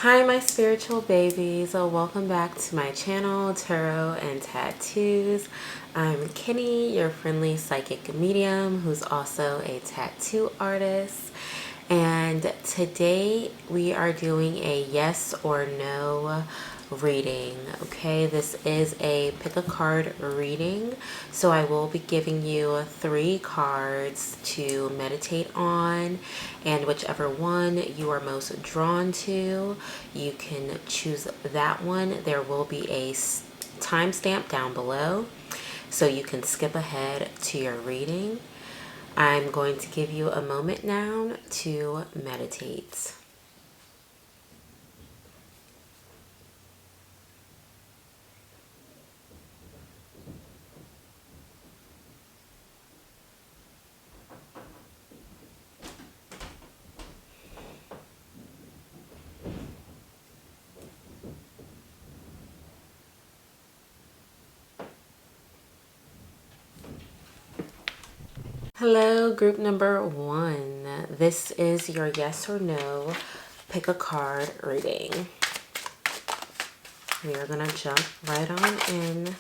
Hi, my spiritual babies. Welcome back to my channel, Tarot and Tattoos. I'm Kenny, your friendly psychic medium who's also a tattoo artist. And today we are doing a yes or no reading. Okay, this is a pick a card reading. So I will be giving you 3 cards to meditate on, and whichever one you are most drawn to, you can choose that one. There will be a timestamp down below, so you can skip ahead to your reading. I'm going to give you a moment now to meditate. Hello, group number 1. This is your yes or no pick a card reading. We are going to jump right on in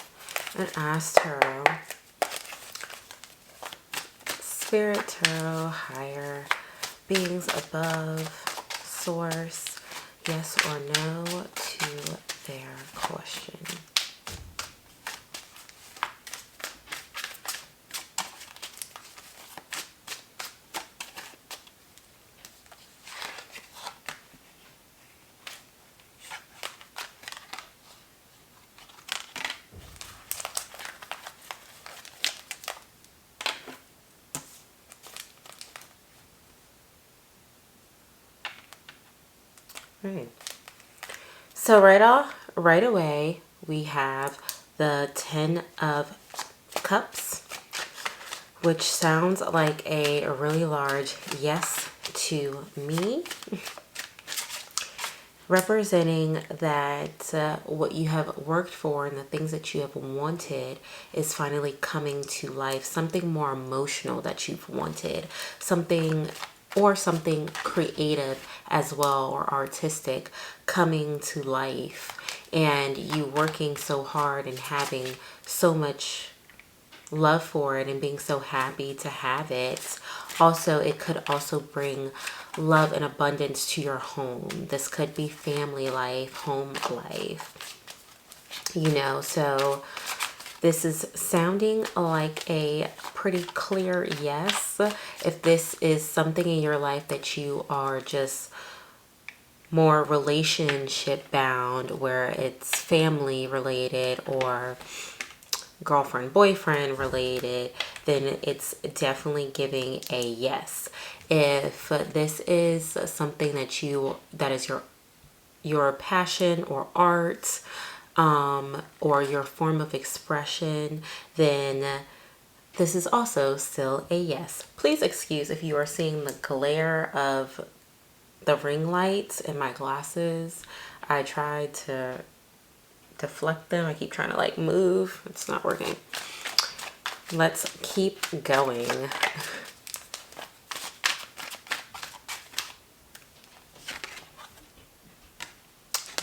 and ask Tarot, Spirit, Tarot, higher beings above, source, yes or no to their question. Right. So right away, we have the 10 of Cups, which sounds like a really large yes to me, representing that what you have worked for and the things that you have wanted is finally coming to life. Something more emotional that you've wanted, something creative as well, or artistic, coming to life, and you working so hard and having so much love for it and being so happy to have it. Also, it could also bring love and abundance to your home. This could be family life, home life, so this is sounding like a pretty clear yes. If this is something in your life that you are just more relationship bound, where it's family related or girlfriend, boyfriend related, then it's definitely giving a yes. If this is something that is your passion or art, or your form of expression, then this is also still a yes. Please excuse if you are seeing the glare of the ring lights in my glasses. I tried to deflect them. I keep trying to move. It's not working. Let's keep going.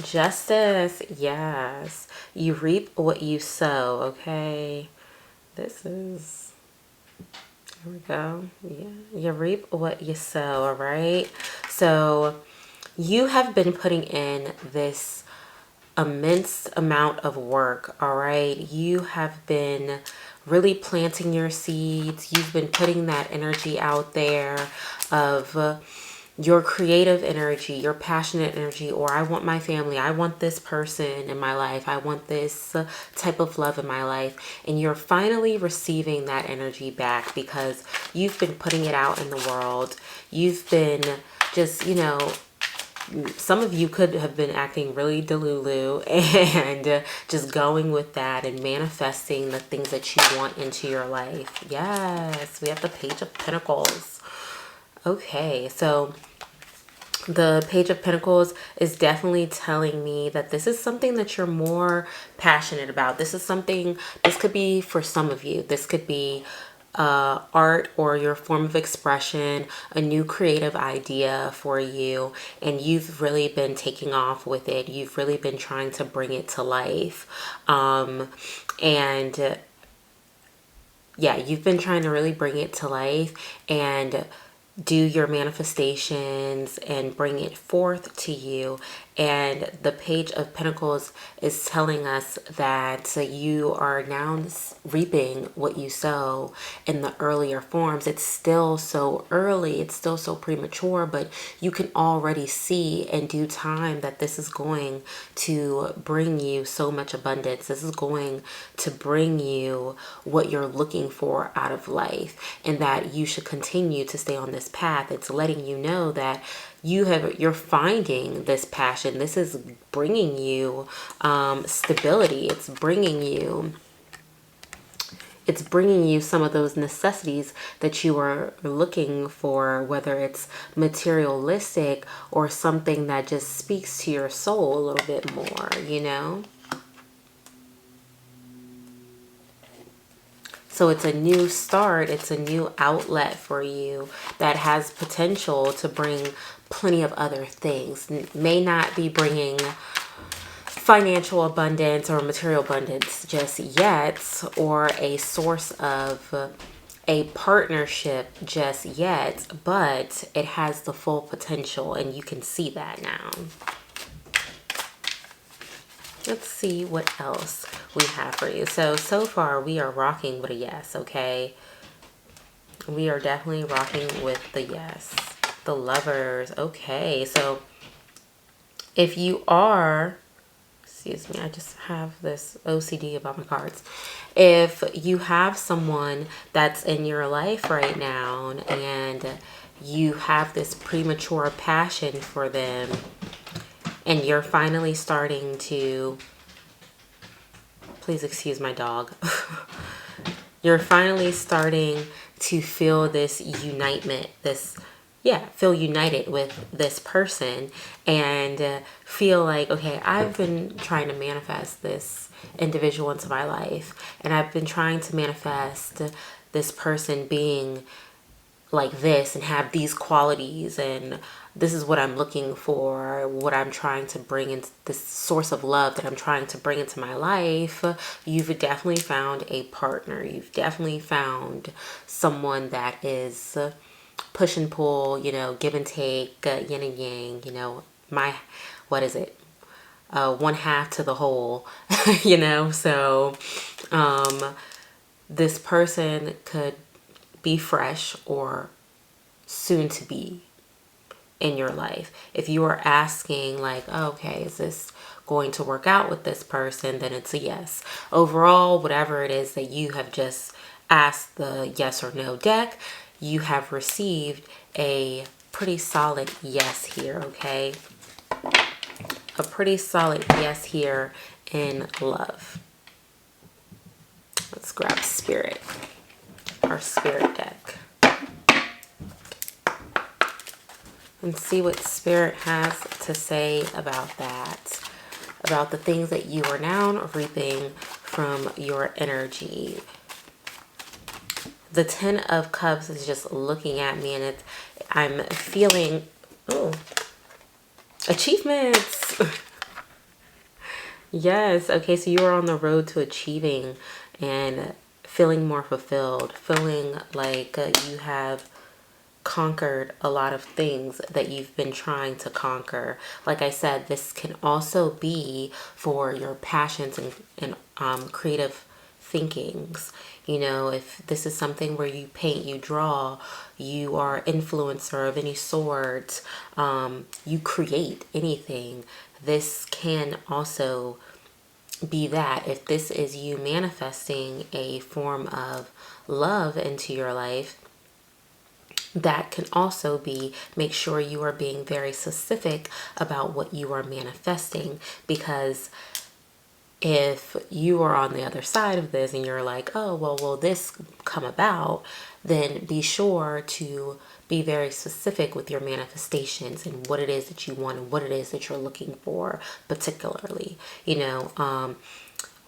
Justice, yes. You reap what you sow, okay? This is, here we go. Yeah, you reap what you sow, all right? So you have been putting in this immense amount of work, all right? You have been really planting your seeds. You've been putting that energy out there of your creative energy, your passionate energy, or I want my family, I want this person in my life, I want this type of love in my life. And you're finally receiving that energy back because you've been putting it out in the world. You've been just, some of you could have been acting really delulu and just going with that and manifesting the things that you want into your life. Yes, we have the Page of Pentacles. Okay, so the Page of Pentacles is definitely telling me that this is something that you're more passionate about. This is something, this could be for some of you. This could be art or your form of expression, a new creative idea for you, and you've really been taking off with it. You've really been trying to bring it to life. And yeah, you've been trying to really bring it to life and do your manifestations and bring it forth to you. And the Page of Pentacles is telling us that you are now reaping what you sow in the earlier forms. It's still so early, it's still so premature, but you can already see in due time that this is going to bring you so much abundance. This is going to bring you what you're looking for out of life, and that you should continue to stay on this path. It's letting you know that you're finding this passion. This is bringing you stability. It's bringing you some of those necessities that you are looking for, whether it's materialistic or something that just speaks to your soul a little bit more, you know? So it's a new start. It's a new outlet for you that has potential to bring plenty of other things. May not be bringing financial abundance or material abundance just yet, or a source of a partnership just yet, but it has the full potential, and you can see that now. Let's see what else we have for you. So far we are rocking with a yes, okay? We are definitely rocking with the yes. The Lovers, okay. So if you are, excuse me, I just have this OCD about my cards. If you have someone that's in your life right now and you have this premature passion for them, and you're finally starting to, please excuse my dog. You're finally starting to feel this unitement, feel united with this person, and feel like, okay, I've been trying to manifest this individual into my life, and I've been trying to manifest this person being like this and have these qualities, and this is what I'm looking for, what I'm trying to bring in, this source of love that I'm trying to bring into my life. You've definitely found a partner. You've definitely found someone that is push and pull, you know, give and take, yin and yang, you know, one half to the whole, you know. So this person could be fresh or soon to be in your life. If you are asking like, oh, okay, is this going to work out with this person, then it's a yes. Overall, whatever it is that you have just asked the yes or no deck, you have received a pretty solid yes here, okay? A pretty solid yes here in love. Let's grab Spirit, our Spirit deck, and see what Spirit has to say about that, about the things that you are now reaping from your energy. The Ten of Cups is just looking at me, and I'm feeling, achievements. Yes, okay, so you are on the road to achieving and feeling more fulfilled, feeling like you have conquered a lot of things that you've been trying to conquer. Like I said, this can also be for your passions and creative thinkings. You know, if this is something where you paint, you draw, you are an influencer of any sort, you create anything, this can also be that. If this is you manifesting a form of love into your life, that can also be, make sure you are being very specific about what you are manifesting, because if you are on the other side of this and you're like, oh, well, will this come about? Then be sure to be very specific with your manifestations and what it is that you want and what it is that you're looking for, particularly, you know,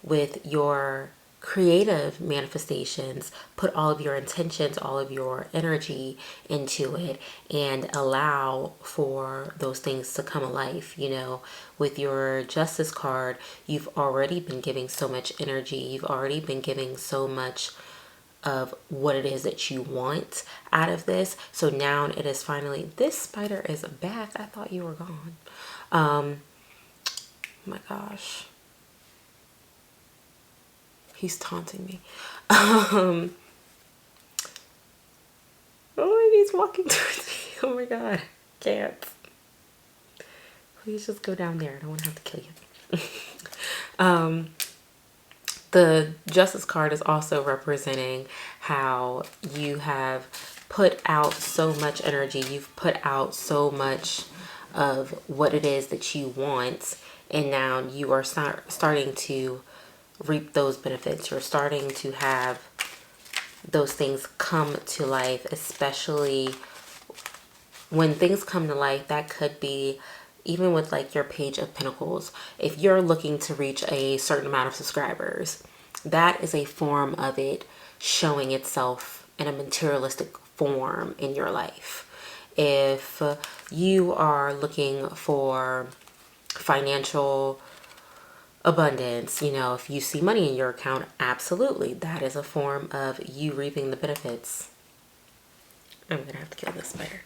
with your creative manifestations, put all of your intentions, all of your energy into it, and allow for those things to come alive. With your Justice card, you've already been giving so much energy, you've already been giving so much of what it is that you want out of this. So now it is finally, this spider is back. I thought you were gone. Oh my gosh. He's taunting me. Oh, and he's walking towards me. Oh my god. Can't. Please just go down there. I don't want to have to kill you. The Justice card is also representing how you have put out so much energy. You've put out so much of what it is that you want. And now you are starting to reap those benefits. You're starting to have those things come to life, especially when things come to life. That could be even with like your Page of Pentacles. If you're looking to reach a certain amount of subscribers, that is a form of it showing itself in a materialistic form in your life. If you are looking for financial abundance, if you see money in your account, absolutely, that is a form of you reaping the benefits. I'm gonna have to kill this spider.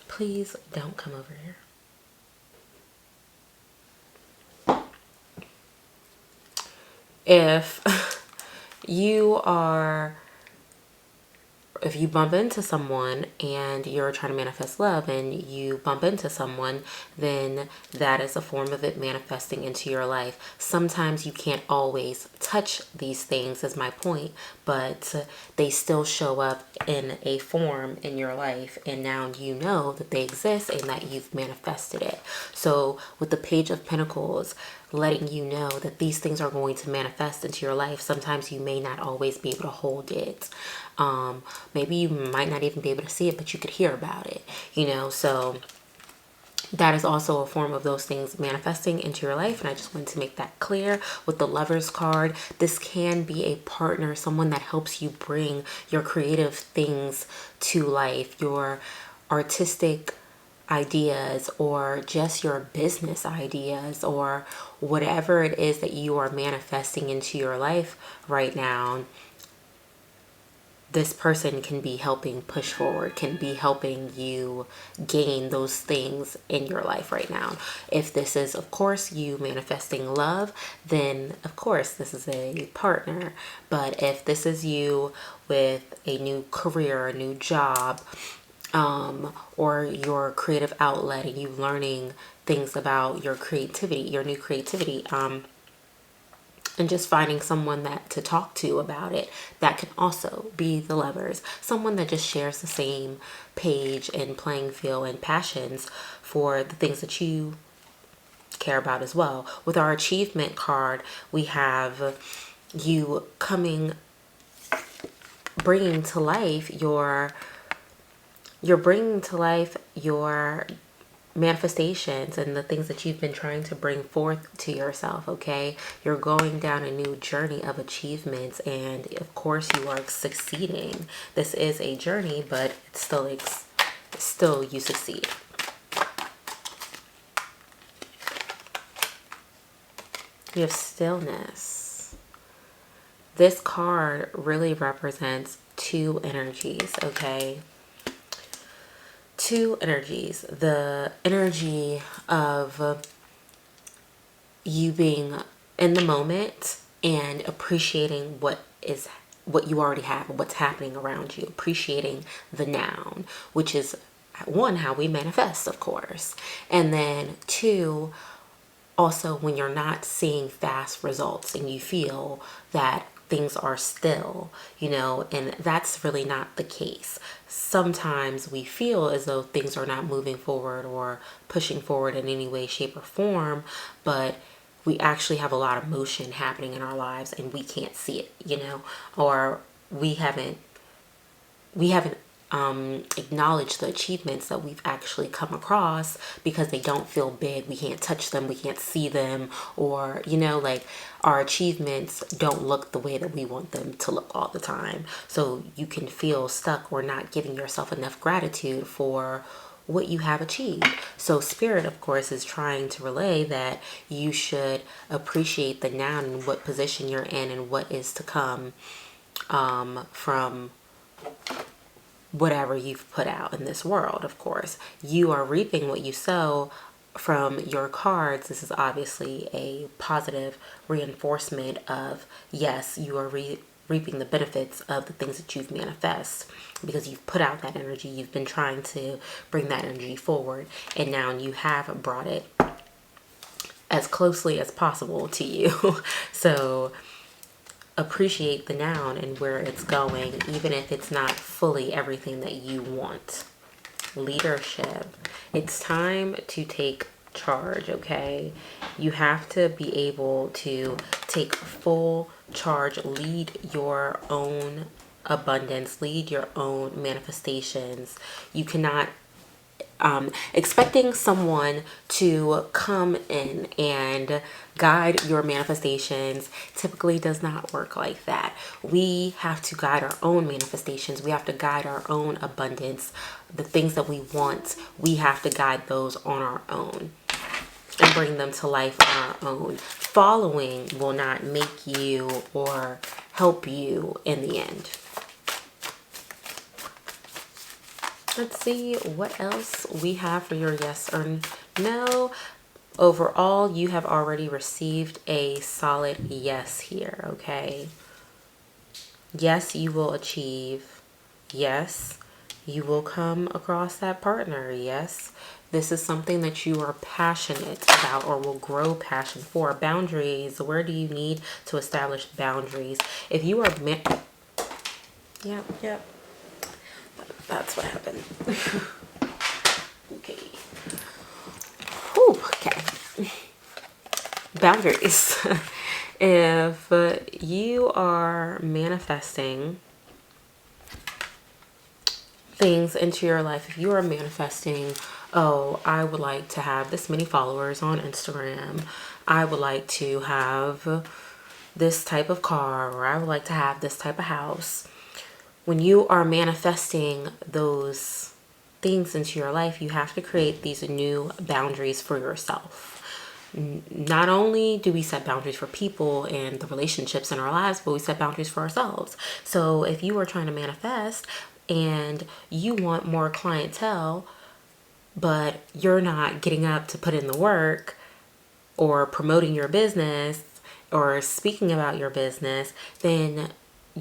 Please don't come over here. If you bump into someone and you're trying to manifest love and you bump into someone, then that is a form of it manifesting into your life. Sometimes you can't always touch these things, is my point, but they still show up in a form in your life, and now you know that they exist and that you've manifested it. So with the Page of Pentacles, letting you know that these things are going to manifest into your life. Sometimes you may not always be able to hold it. Maybe you might not even be able to see it, but you could hear about it, so that is also a form of those things manifesting into your life. And I just wanted to make that clear. With the Lovers card, this can be a partner, someone that helps you bring your creative things to life, your artistic ideas, or just your business ideas, or whatever it is that you are manifesting into your life right now. This person can be helping push forward, can be helping you gain those things in your life right now. If this is, of course, you manifesting love, then of course this is a partner. But if this is you with a new career, a new job, or your creative outlet, and you learning things about your creativity, your new creativity, and just finding someone to talk to about it, that can also be the Lovers. Someone that just shares the same page and playing field and passions for the things that you care about as well. With our Achievement card, we have you bringing to life your manifestations and the things that you've been trying to bring forth to yourself. Okay, you're going down a new journey of achievements, and of course you are succeeding. This is a journey, but it's still you succeed. You have Stillness. This card really represents two energies. Okay, two energies. The energy of you being in the moment and appreciating what you already have, what's happening around you, appreciating the noun, which is one, how we manifest, of course, and then two, also when you're not seeing fast results and you feel that things are still, and that's really not the case. Sometimes we feel as though things are not moving forward or pushing forward in any way, shape, or form, but we actually have a lot of motion happening in our lives and we can't see it, or we haven't acknowledge the achievements that we've actually come across because they don't feel big. We can't touch them, we can't see them, or like our achievements don't look the way that we want them to look all the time. So you can feel stuck or not giving yourself enough gratitude for what you have achieved. So spirit, of course, is trying to relay that you should appreciate the now and what position you're in and what is to come from whatever you've put out in this world. Of course, you are reaping what you sow. From your cards, this is obviously a positive reinforcement of, yes, you are reaping the benefits of the things that you've manifest, because you've put out that energy, you've been trying to bring that energy forward, and now you have brought it as closely as possible to you. So appreciate the noun and where it's going, even if it's not fully everything that you want. Leadership. It's time to take charge, okay? You have to be able to take full charge, lead your own abundance, lead your own manifestations. You cannot expecting someone to come in and guide your manifestations typically does not work like that. We have to guide our own manifestations. We have to guide our own abundance. The things that we want, we have to guide those on our own and bring them to life on our own. Following will not make you or help you in the end. Let's see what else we have for your yes or no. Overall, you have already received a solid yes here, okay? Yes, you will achieve. Yes, you will come across that partner. Yes, this is something that you are passionate about or will grow passion for. Boundaries. Where do you need to establish boundaries? If you are... Yep. That's what happened. Okay. Whew, okay. Boundaries. If you are manifesting things into your life, if you are manifesting, oh, I would like to have this many followers on Instagram, I would like to have this type of car, or I would like to have this type of house. When you are manifesting those things into your life, you have to create these new boundaries for yourself. Not only do we set boundaries for people and the relationships in our lives, but we set boundaries for ourselves. So if you are trying to manifest and you want more clientele, but you're not getting up to put in the work or promoting your business or speaking about your business, then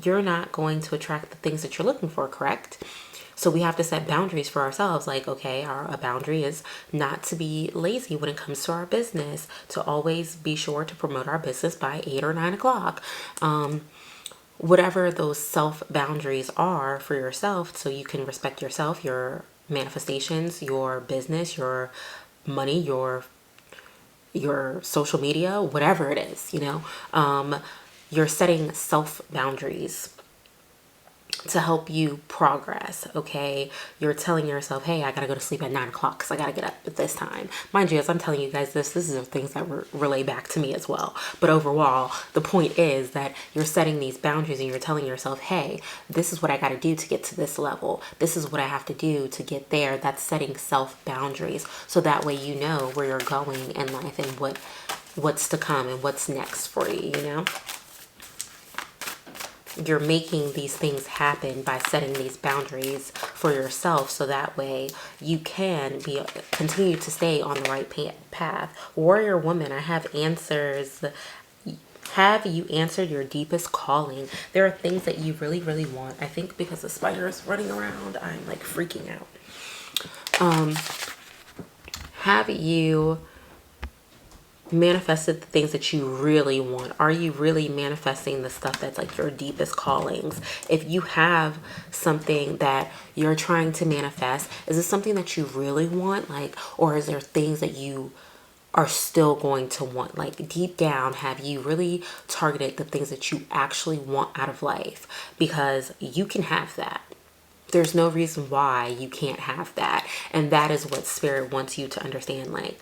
you're not going to attract the things that you're looking for, correct? So we have to set boundaries for ourselves. Like, okay, a boundary is not to be lazy when it comes to our business, to always be sure to promote our business by 8 or 9 o'clock. Whatever those self boundaries are for yourself, so you can respect yourself, your manifestations, your business, your money, your social media, whatever it is, you're setting self boundaries to help you progress, okay? You're telling yourself, hey, I gotta go to sleep at 9 o'clock because I gotta get up at this time. Mind you, as I'm telling you guys this is things that relay back to me as well. But overall, the point is that you're setting these boundaries and you're telling yourself, hey, this is what I gotta do to get to this level. This is what I have to do to get there. That's setting self boundaries. So that way you know where you're going in life and what's to come and what's next for you, You're making these things happen by setting these boundaries for yourself, so that way you can continue to stay on the right path. Warrior woman, I have answers. Have you answered your deepest calling? There are things that you really, really want. I think because the spider is running around, I'm like freaking out. Have you manifested the things that you really want? Are you really manifesting the stuff that's like your deepest callings? If you have something that you're trying to manifest, is this something that you really want? Or is there things that you are still going to want? Like deep down, have you really targeted the things that you actually want out of life? Because you can have that. There's no reason why you can't have that. And that is what Spirit wants you to understand. Like,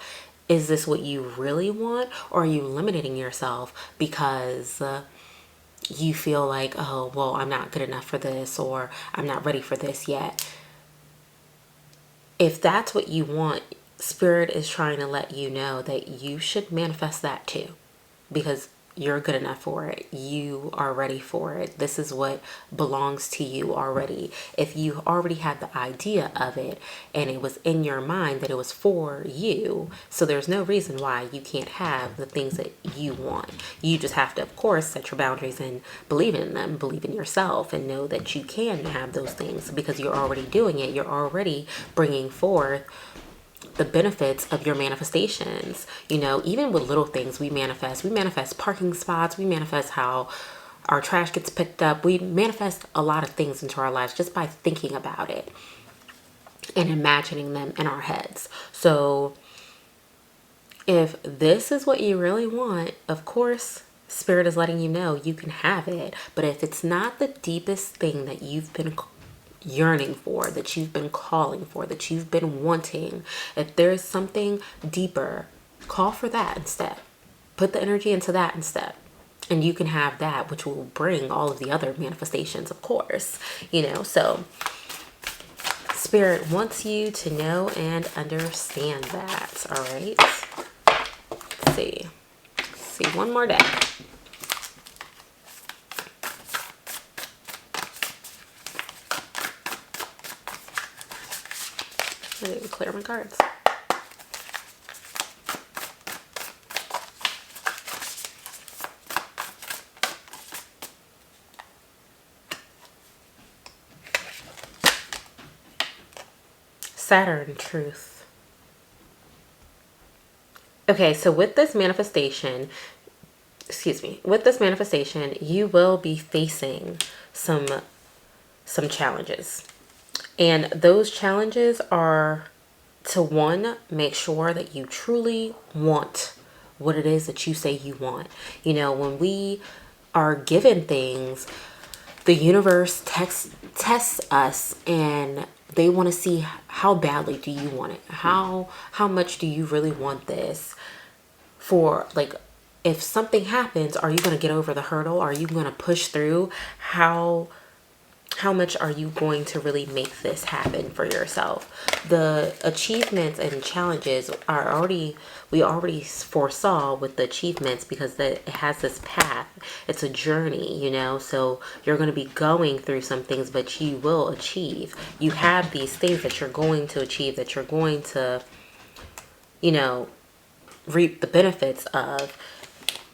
is this what you really want? Or are you limiting yourself because you feel like, oh, well, I'm not good enough for this, or I'm not ready for this yet? If that's what you want, Spirit is trying to let you know that you should manifest that too, because you're good enough for it. You are ready for it. This is what belongs to you already. If you already had the idea of it and it was in your mind that it was for you, so there's no reason why you can't have the things that you want. You just have to, of course, set your boundaries and believe in them, believe in yourself, and know that you can have those things because you're already doing it. You're already bringing forth the benefits of your manifestations. You know, even with little things we manifest parking spots, we manifest how our trash gets picked up, we manifest a lot of things into our lives just by thinking about it and imagining them in our heads. So if this is what you really want, of course Spirit is letting you know you can have it. But if it's not the deepest thing that you've been yearning for, that you've been calling for, that you've been wanting, if there's something deeper, call for that instead. Put the energy into that instead. And you can have that, which will bring all of the other manifestations, of course. You know, so Spirit wants you to know and understand that. All right. Let's see. Let's see one more day. I didn't clear my cards. Saturn truth. Okay, so with this manifestation, you will be facing some challenges. And those challenges are to, one, make sure that you truly want what it is that you say you want. You know, when we are given things, the universe tests us, and they want to see how badly do you want it? How much do you really want this? For, like, if something happens, are you going to get over the hurdle? Are you going to push through? How much are you going to really make this happen for yourself? The achievements and challenges we already foresaw with the achievements, because it has this path. It's a journey, you know, so you're going to be going through some things, but you will achieve. You have these things that you're going to achieve, that you're going to, you know, reap the benefits of.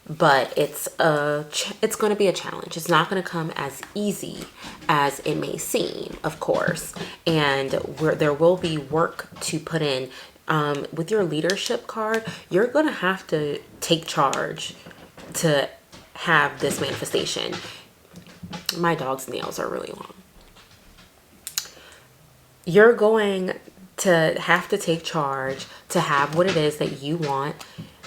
But it's going to be a challenge. It's not going to come as easy as it may seem, of course. And there will be work to put in. With your leadership card, you're going to have to take charge to have this manifestation. My dog's nails are really long. You're going to have to take charge to have what it is that you want.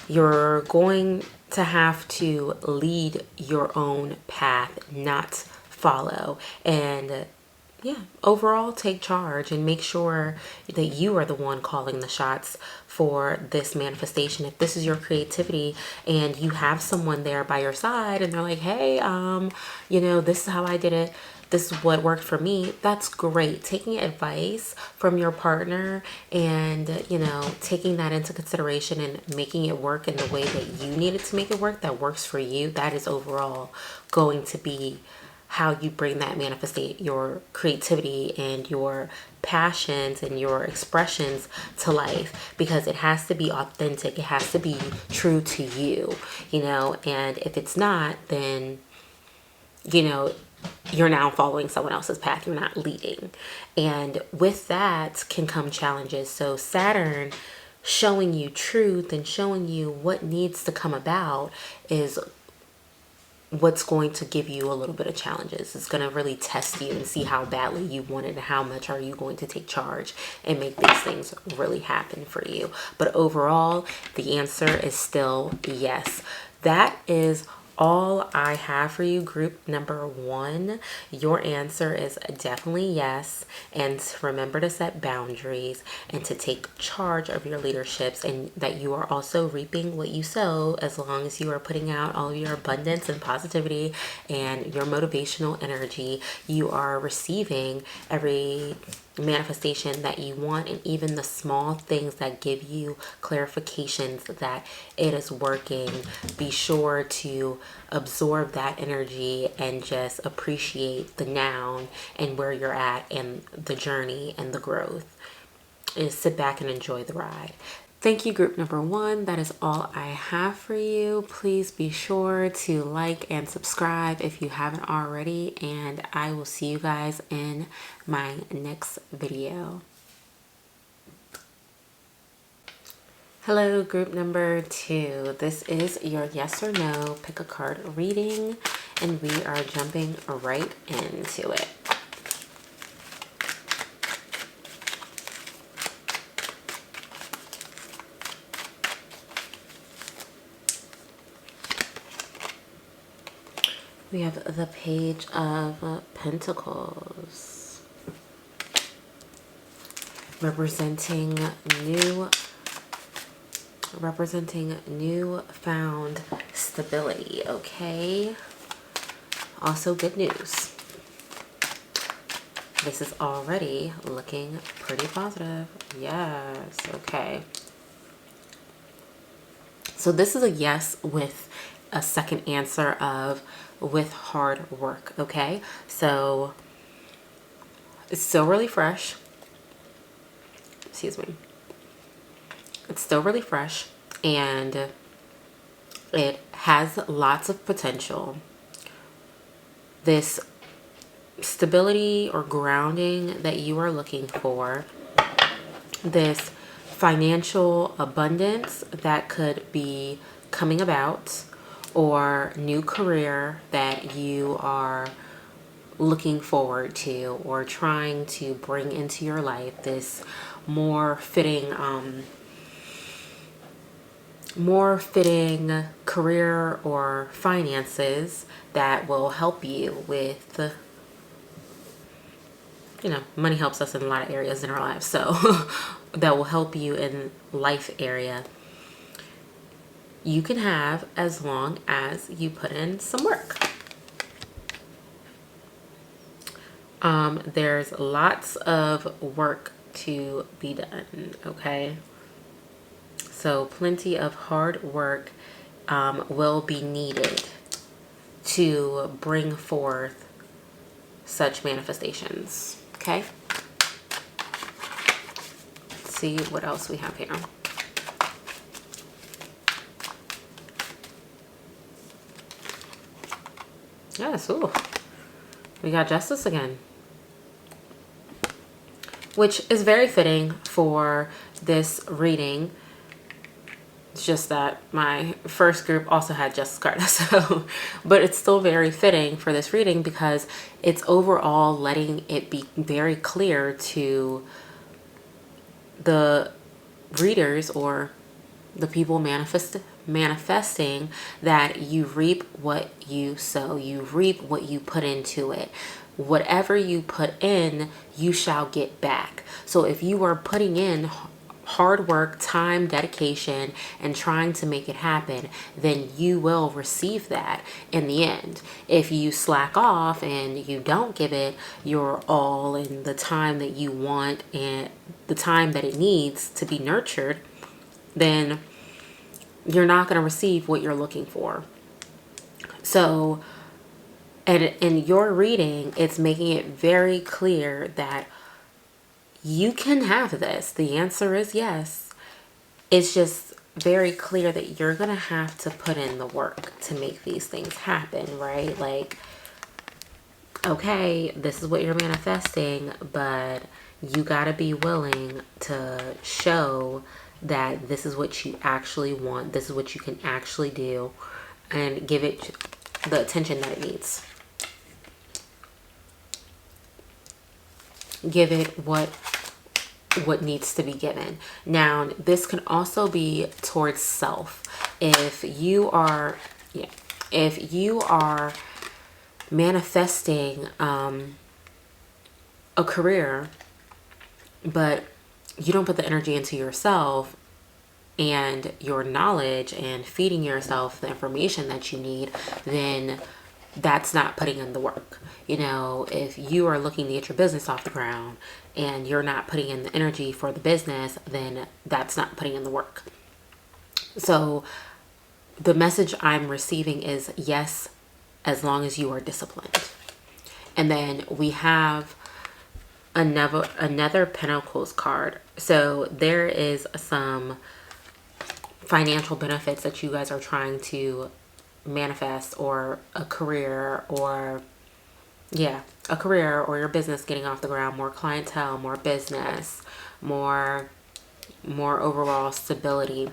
You're going to have to lead your own path, not follow. And yeah, overall take charge and make sure that you are the one calling the shots for this manifestation. If this is your creativity and you have someone there by your side and they're like, hey, you know, this is how I did it, this is what worked for me, that's great. Taking advice from your partner and, you know, taking that into consideration and making it work in the way that you need it to make it work, that works for you, that is overall going to be how you bring that manifestate your creativity and your passions and your expressions to life, because it has to be authentic. It has to be true to you, you know, and if it's not, then, you know, you're now following someone else's path. You're not leading. And with that can come challenges. So Saturn showing you truth and showing you what needs to come about is what's going to give you a little bit of challenges. It's going to really test you and see how badly you want it and how much are you going to take charge and make these things really happen for you. But overall, the answer is still yes. That is all I have for you, group number 1. Your answer is definitely yes. And remember to set boundaries and to take charge of your leaderships, and that you are also reaping what you sow, as long as you are putting out all of your abundance and positivity and your motivational energy. You are receiving every manifestation that you want, and even the small things that give you clarifications that it is working. Be sure to absorb that energy and just appreciate the now and where you're at and the journey and the growth, and sit back and enjoy the ride. Thank you, group number 1. That is all I have for you. Please be sure to like and subscribe if you haven't already, and I will see you guys in my next video. Hello, group number 2. This is your yes or no pick a card reading, and we are jumping right into it. We have the Page of Pentacles, representing newfound stability, okay? Also good news. This is already looking pretty positive. Yes, okay. So this is a yes with a second answer of with hard work, okay? So it's still really fresh. Excuse me. It's still really fresh, and it has lots of potential. This stability or grounding that you are looking for, this financial abundance that could be coming about, or new career that you are looking forward to or trying to bring into your life, this more fitting career or finances that will help you with, money helps us in a lot of areas in our lives, so that will help you in life area. You can have as long as you put in some work. There's lots of work to be done, okay? So plenty of hard work will be needed to bring forth such manifestations, okay? Let's see what else we have here. Yes, ooh. We got Justice again, which is very fitting for this reading. It's just that my first group also had Justice card, so, but it's still very fitting for this reading because it's overall letting it be very clear to the readers or the people manifesting that you reap what you sow. You reap what you put into it. Whatever you put in, you shall get back. So if you are putting in hard work, time, dedication, and trying to make it happen, then you will receive that in the end. If you slack off and you don't give it your all in the time that you want and the time that it needs to be nurtured, then you're not going to receive what you're looking for. So, and in your reading, it's making it very clear that you can have this. The answer is yes. It's just very clear that you're going to have to put in the work to make these things happen, right? Like, okay, this is what you're manifesting, but you got to be willing to show that this is what you actually want. This is what you can actually do, and give it the attention that it needs. Give it what needs to be given. Now, this can also be towards self. If you are, If you are manifesting a career, but you don't put the energy into yourself and your knowledge and feeding yourself the information that you need, then that's not putting in the work. You know, if you are looking to get your business off the ground and you're not putting in the energy for the business, then that's not putting in the work. So the message I'm receiving is yes, as long as you are disciplined. And then we have another Pentacles card. So there is some financial benefits that you guys are trying to manifest, or a career, or a career or your business getting off the ground, more clientele, more business, more overall stability.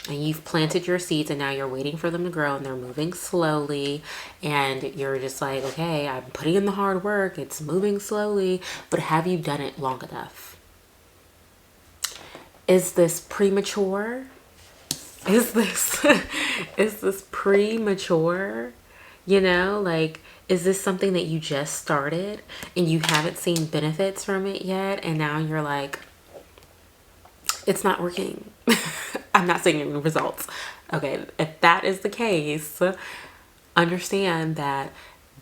And you've planted your seeds and now you're waiting for them to grow, and they're moving slowly, and you're just like, okay, I'm putting in the hard work, it's moving slowly, but have you done it long enough? Is this premature? Is this premature? You know, like, is this something that you just started and you haven't seen benefits from it yet, and now you're like, it's not working. I'm not seeing any results. Okay, if that is the case, understand that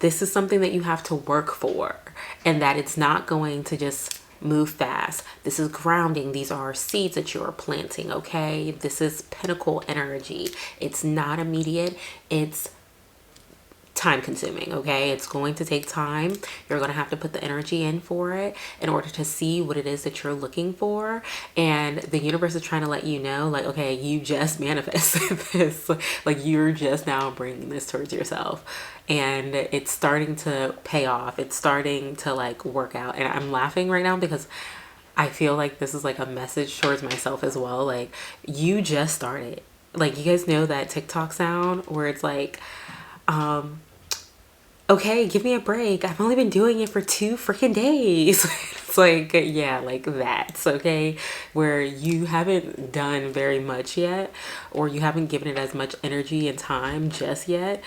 this is something that you have to work for, and that it's not going to just move fast. This is grounding. These are seeds that you are planting, okay? This is pinnacle energy. It's not immediate. It's time consuming, okay? It's going to take time. You're going to have to put the energy in for it in order to see what it is that you're looking for. And the universe is trying to let you know, like, okay, you just manifested this. Like, you're just now bringing this towards yourself, and it's starting to pay off. It's starting to like work out. And I'm laughing right now because I feel like this is like a message towards myself as well. Like, you just started. Like, you guys know that TikTok sound where it's like, okay, give me a break. I've only been doing it for 2 freaking days. It's like, yeah, like that's okay. Where you haven't done very much yet, or you haven't given it as much energy and time just yet,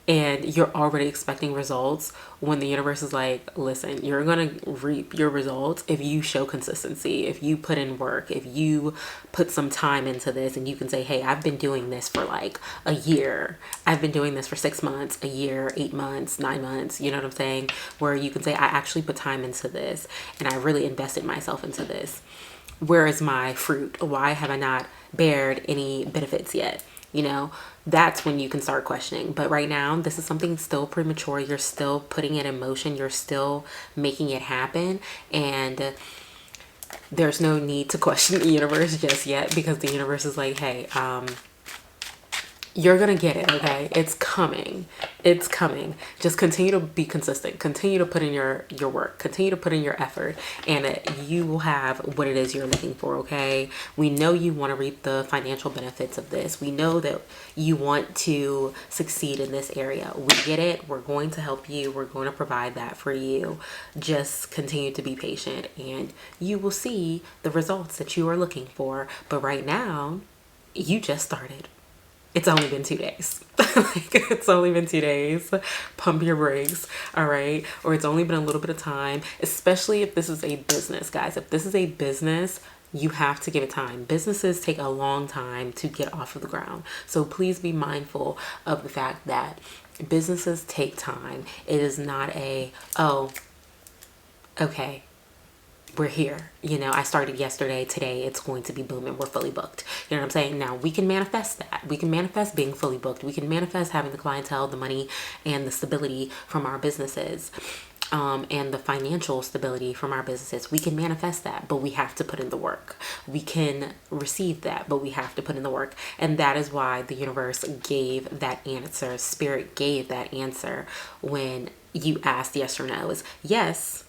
and you're already expecting results, when the universe is like, listen, you're going to reap your results if you show consistency, if you put in work, if you put some time into this, and you can say, hey, I've been doing this for like a year. I've been doing this for 6 months, a year, 8 months, 9 months. You know what I'm saying? Where you can say, I actually put time into this and I really invested myself into this. Where is my fruit? Why have I not bared any benefits yet? You know, that's when you can start questioning. But right now, this is something still premature. You're still putting it in motion. You're still making it happen. And there's no need to question the universe just yet, because the universe is like, hey, you're gonna get it, okay? It's coming. It's coming. Just continue to be consistent. Continue to put in your work. Continue to put in your effort, and you will have what it is you're looking for, okay? We know you want to reap the financial benefits of this. We know that you want to succeed in this area. We get it. We're going to help you. We're going to provide that for you. Just continue to be patient, and you will see the results that you are looking for. But right now, you just started. It's only been 2 days. Like, it's only been 2 days. Pump your brakes, all right? Or it's only been a little bit of time, especially if this is a business, guys. If this is a business, you have to give it time. Businesses take a long time to get off of the ground. So please be mindful of the fact that businesses take time. It is not a, oh, okay, we're here. You know, I started yesterday. Today it's going to be booming. We're fully booked. You know what I'm saying? Now we can manifest that. We can manifest being fully booked. We can manifest having the clientele, the money, and the stability from our businesses, and the financial stability from our businesses. We can manifest that, but we have to put in the work. We can receive that, but we have to put in the work. And that is why the universe gave that answer. Spirit gave that answer when you asked yes or no. Is yes,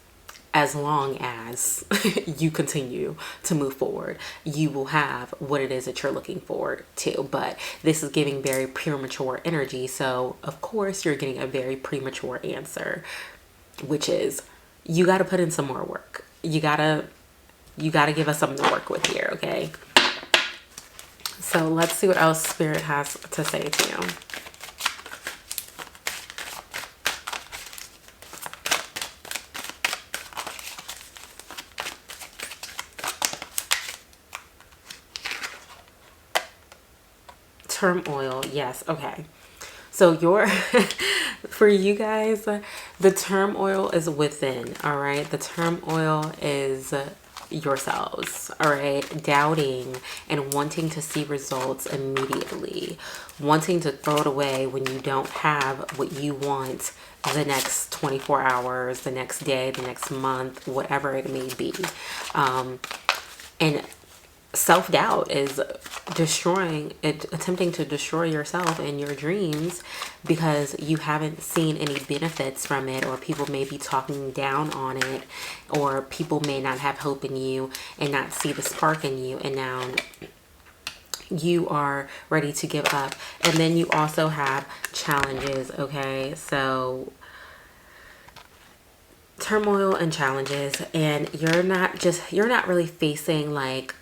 as long as you continue to move forward, you will have what it is that you're looking forward to. But this is giving very premature energy. So of course you're getting a very premature answer, which is you got to put in some more work. You gotta give us something to work with here. Okay. So let's see what else Spirit has to say to you. turmoil. Yes. Okay. So for you guys, the turmoil is within, all right? The turmoil is yourselves, all right? Doubting and wanting to see results immediately, wanting to throw it away when you don't have what you want the next 24 hours, the next day, the next month, whatever it may be. And self-doubt is attempting to destroy yourself and your dreams because you haven't seen any benefits from it, or people may be talking down on it, or people may not have hope in you and not see the spark in you, and now you are ready to give up. And then you also have challenges. Okay, so turmoil and challenges, and you're not really facing like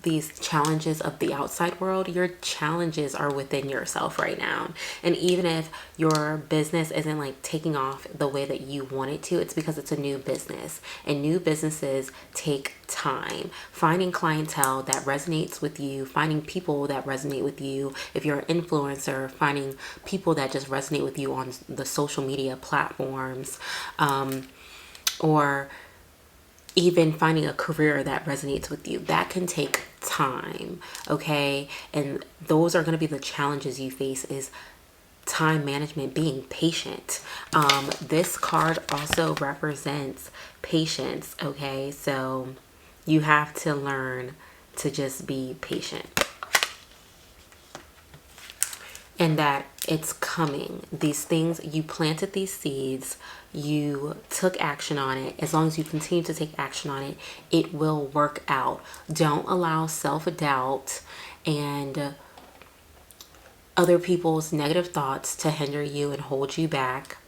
these challenges of the outside world. Your challenges are within yourself right now. And even if your business isn't like taking off the way that you want it to, it's because it's a new business, and new businesses take time. Finding clientele that resonates with you, finding people that resonate with you. If you're an influencer, finding people that just resonate with you on the social media platforms, or even finding a career that resonates with you. That can take time, okay? And those are going to be the challenges you face, is time management, being patient. This card also represents patience, okay? So you have to learn to just be patient. And that it's coming. These things, you planted these seeds, you took action on it. As long as you continue to take action on it, it will work out. Don't allow self-doubt and other people's negative thoughts to hinder you and hold you back.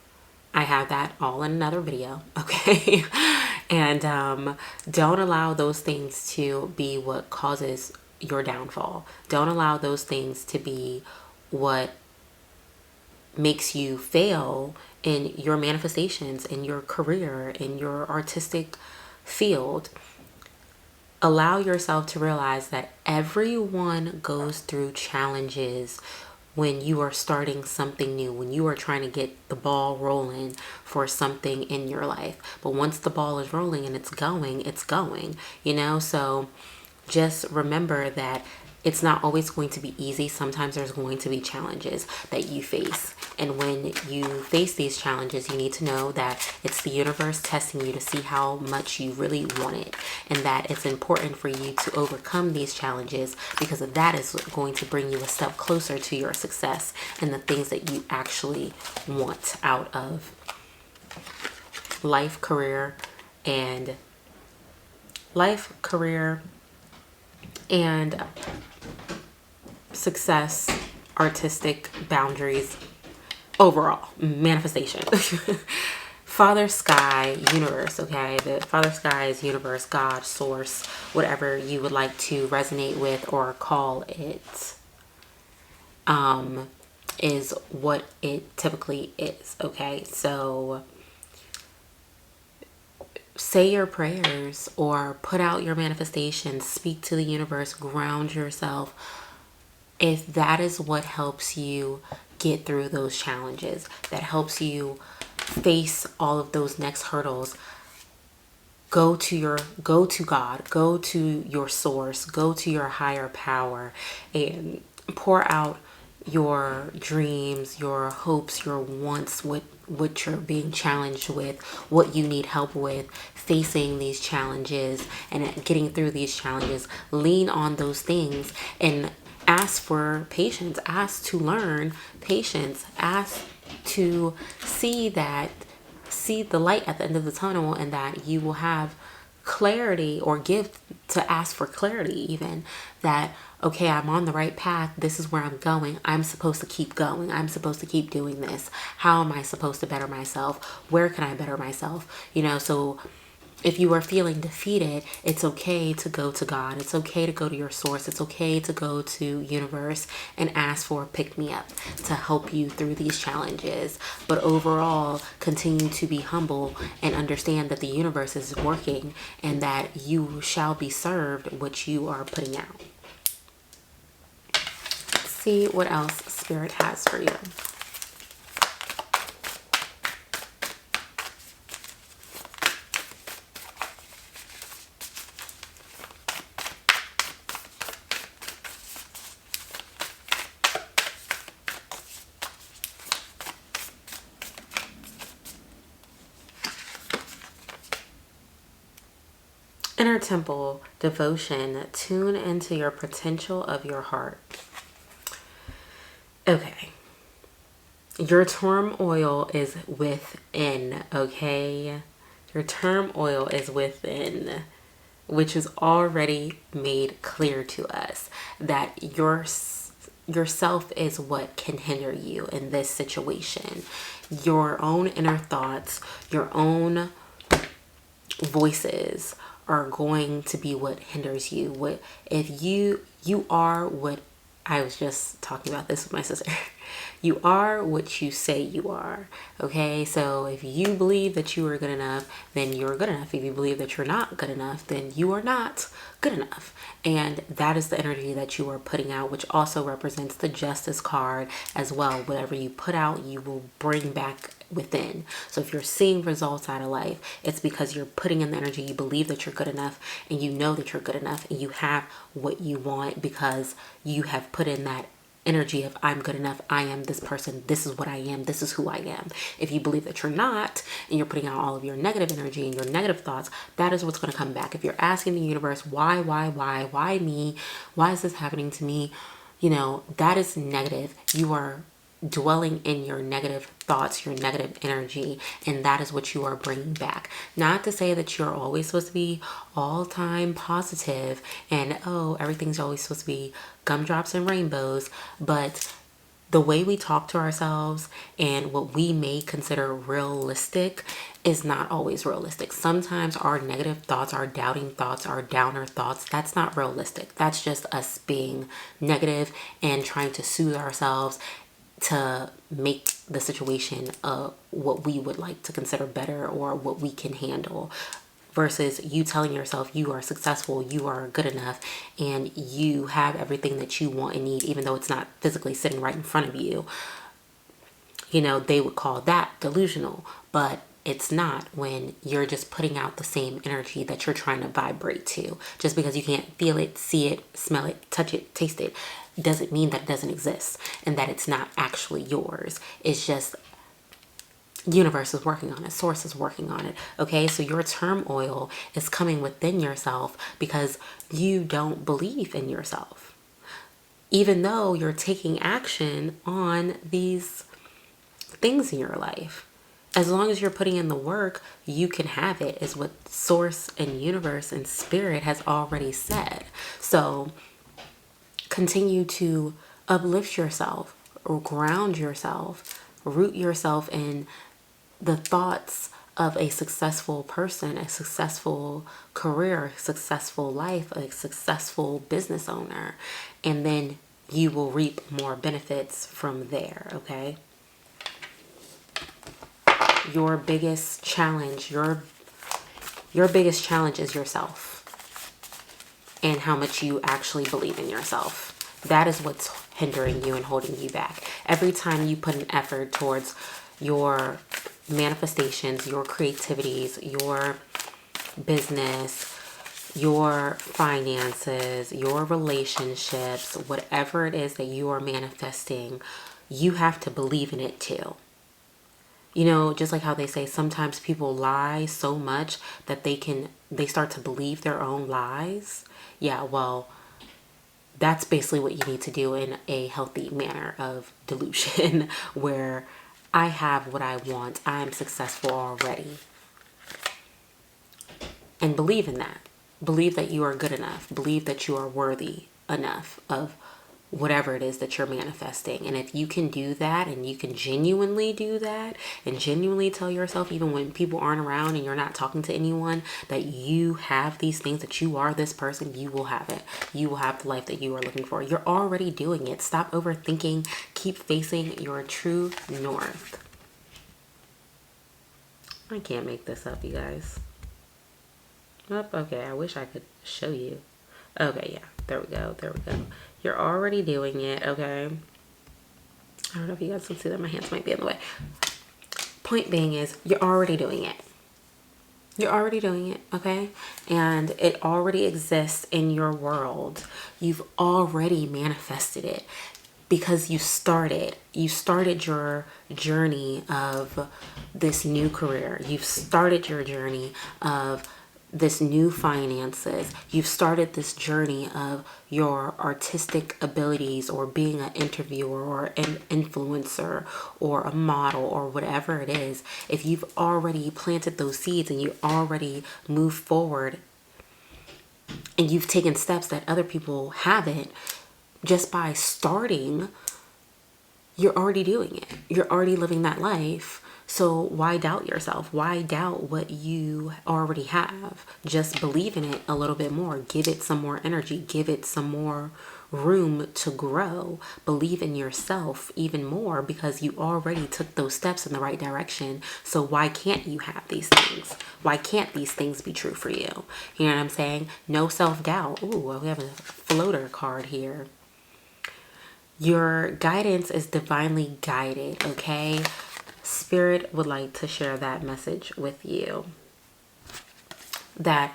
I have that all in another video, okay? And don't allow those things to be what causes your downfall. Don't allow those things to be what makes you fail in your manifestations, in your career, in your artistic field. Allow yourself to realize that everyone goes through challenges when you are starting something new, when you are trying to get the ball rolling for something in your life. But once the ball is rolling and it's going, you know? So just remember that it's not always going to be easy. Sometimes there's going to be challenges that you face. And when you face these challenges, you need to know that it's the universe testing you to see how much you really want it. And that it's important for you to overcome these challenges, because that is going to bring you a step closer to your success and the things that you actually want out of life, career, and success, artistic boundaries, overall manifestation. Father, sky, universe, okay? The Father, sky is universe, God, source, whatever you would like to resonate with or call it, is what it typically is, okay? So say your prayers or put out your manifestations, speak to the universe, ground yourself. If that is what helps you get through those challenges, that helps you face all of those next hurdles, go to God, go to your source, go to your higher power, and pour out your dreams, your hopes, your wants, what you're being challenged with, what you need help with, facing these challenges and getting through these challenges. Lean on those things and ask for patience. Ask to learn patience. Ask to see the light at the end of the tunnel, and that you will have clarity, or ask for clarity even, that okay, I'm on the right path, this is where I'm going, I'm supposed to keep going, I'm supposed to keep doing this, how am I supposed to better myself, where can I better myself, you know? So if you are feeling defeated, it's okay to go to God. It's okay to go to your source. It's okay to go to universe and ask for a pick-me-up to help you through these challenges. But overall, continue to be humble and understand that the universe is working and that you shall be served what you are putting out. see what else Spirit has for you. Inner temple devotion. Tune into your potential of your heart. Okay. Your turmoil is within, okay? Your turmoil is within, which is already made clear to us that yourself is what can hinder you in this situation. Your own inner thoughts, your own voices are going to be what hinders you. What if you are what I was just talking about this with my sister. You are what you say you are. Okay, so if you believe that you are good enough, then you're good enough. If you believe that you're not good enough, then you are not good enough. And that is the energy that you are putting out, which also represents the Justice card as well. Whatever you put out, you will bring back within. So if you're seeing results out of life, it's because you're putting in the energy. You believe that you're good enough, and you know that you're good enough, and you have what you want because you have put in that energy of I'm good enough, I am this person, this is what I am, this is who I am. If you believe that you're not, and you're putting out all of your negative energy and your negative thoughts, that is what's going to come back. If you're asking the universe, why me, why is this happening to me, you know, that is negative. You are dwelling in your negative thoughts, your negative energy, and that is what you are bringing back. Not to say that you're always supposed to be all time positive and oh, everything's always supposed to be gumdrops and rainbows, but the way we talk to ourselves and what we may consider realistic is not always realistic. Sometimes our negative thoughts, our doubting thoughts, our downer thoughts, that's not realistic. That's just us being negative and trying to soothe ourselves to make the situation what we would like to consider better or what we can handle, versus you telling yourself you are successful, you are good enough, and you have everything that you want and need, even though it's not physically sitting right in front of you. You know, they would call that delusional, but it's not when you're just putting out the same energy that you're trying to vibrate to. Just because you can't feel it, see it, smell it, touch it, taste it, doesn't mean that it doesn't exist and that it's not actually yours. It's just universe is working on it, source is working on it. Okay, so your turmoil is coming within yourself because you don't believe in yourself, even though you're taking action on these things in your life. As long as you're putting in the work, you can have it, is what source and universe and spirit has already said. So continue to uplift yourself or ground yourself, root yourself in the thoughts of a successful person, a successful career, a successful life, a successful business owner, and then you will reap more benefits from there. Okay, your biggest challenge, your biggest challenge is yourself and how much you actually believe in yourself. That is what's hindering you and holding you back. Every time you put an effort towards your manifestations, your creativities, your business, your finances, your relationships, whatever it is that you are manifesting, you have to believe in it too. You know, just like how they say sometimes people lie so much that they start to believe their own lies. Yeah, well, that's basically what you need to do in a healthy manner of delusion where I have what I want, I'm successful already. And believe in that. Believe that you are good enough. Believe that you are worthy enough of whatever it is that you're manifesting. And if you can do that, and you can genuinely do that, and genuinely tell yourself, even when people aren't around and you're not talking to anyone, that you have these things, that you are this person, you will have it. You will have the life that you are looking for. You're already doing it. Stop overthinking. Keep facing your true north. I can't make this up, you guys. Oh, okay, I wish I could show you. Okay, yeah. There we go. There we go. You're already doing it, okay? I don't know if you guys can see that. My hands might be in the way. Point being is you're already doing it. You're already doing it, okay? And it already exists in your world. You've already manifested it because you started. You started your journey of this new career. You've started your journey of this new finances. You've started this journey of your artistic abilities, or being an interviewer or an influencer or a model or whatever it is. If you've already planted those seeds and you already moved forward and you've taken steps that other people haven't, just by starting, you're already doing it. You're already living that life. So why doubt yourself? Why doubt what you already have? Just believe in it a little bit more. Give it some more energy. Give it some more room to grow. Believe in yourself even more, because you already took those steps in the right direction. So why can't you have these things? Why can't these things be true for you? You know what I'm saying? No self-doubt. Ooh, we have a floater card here. Your guidance is divinely guided, okay? Spirit would like to share that message with you. That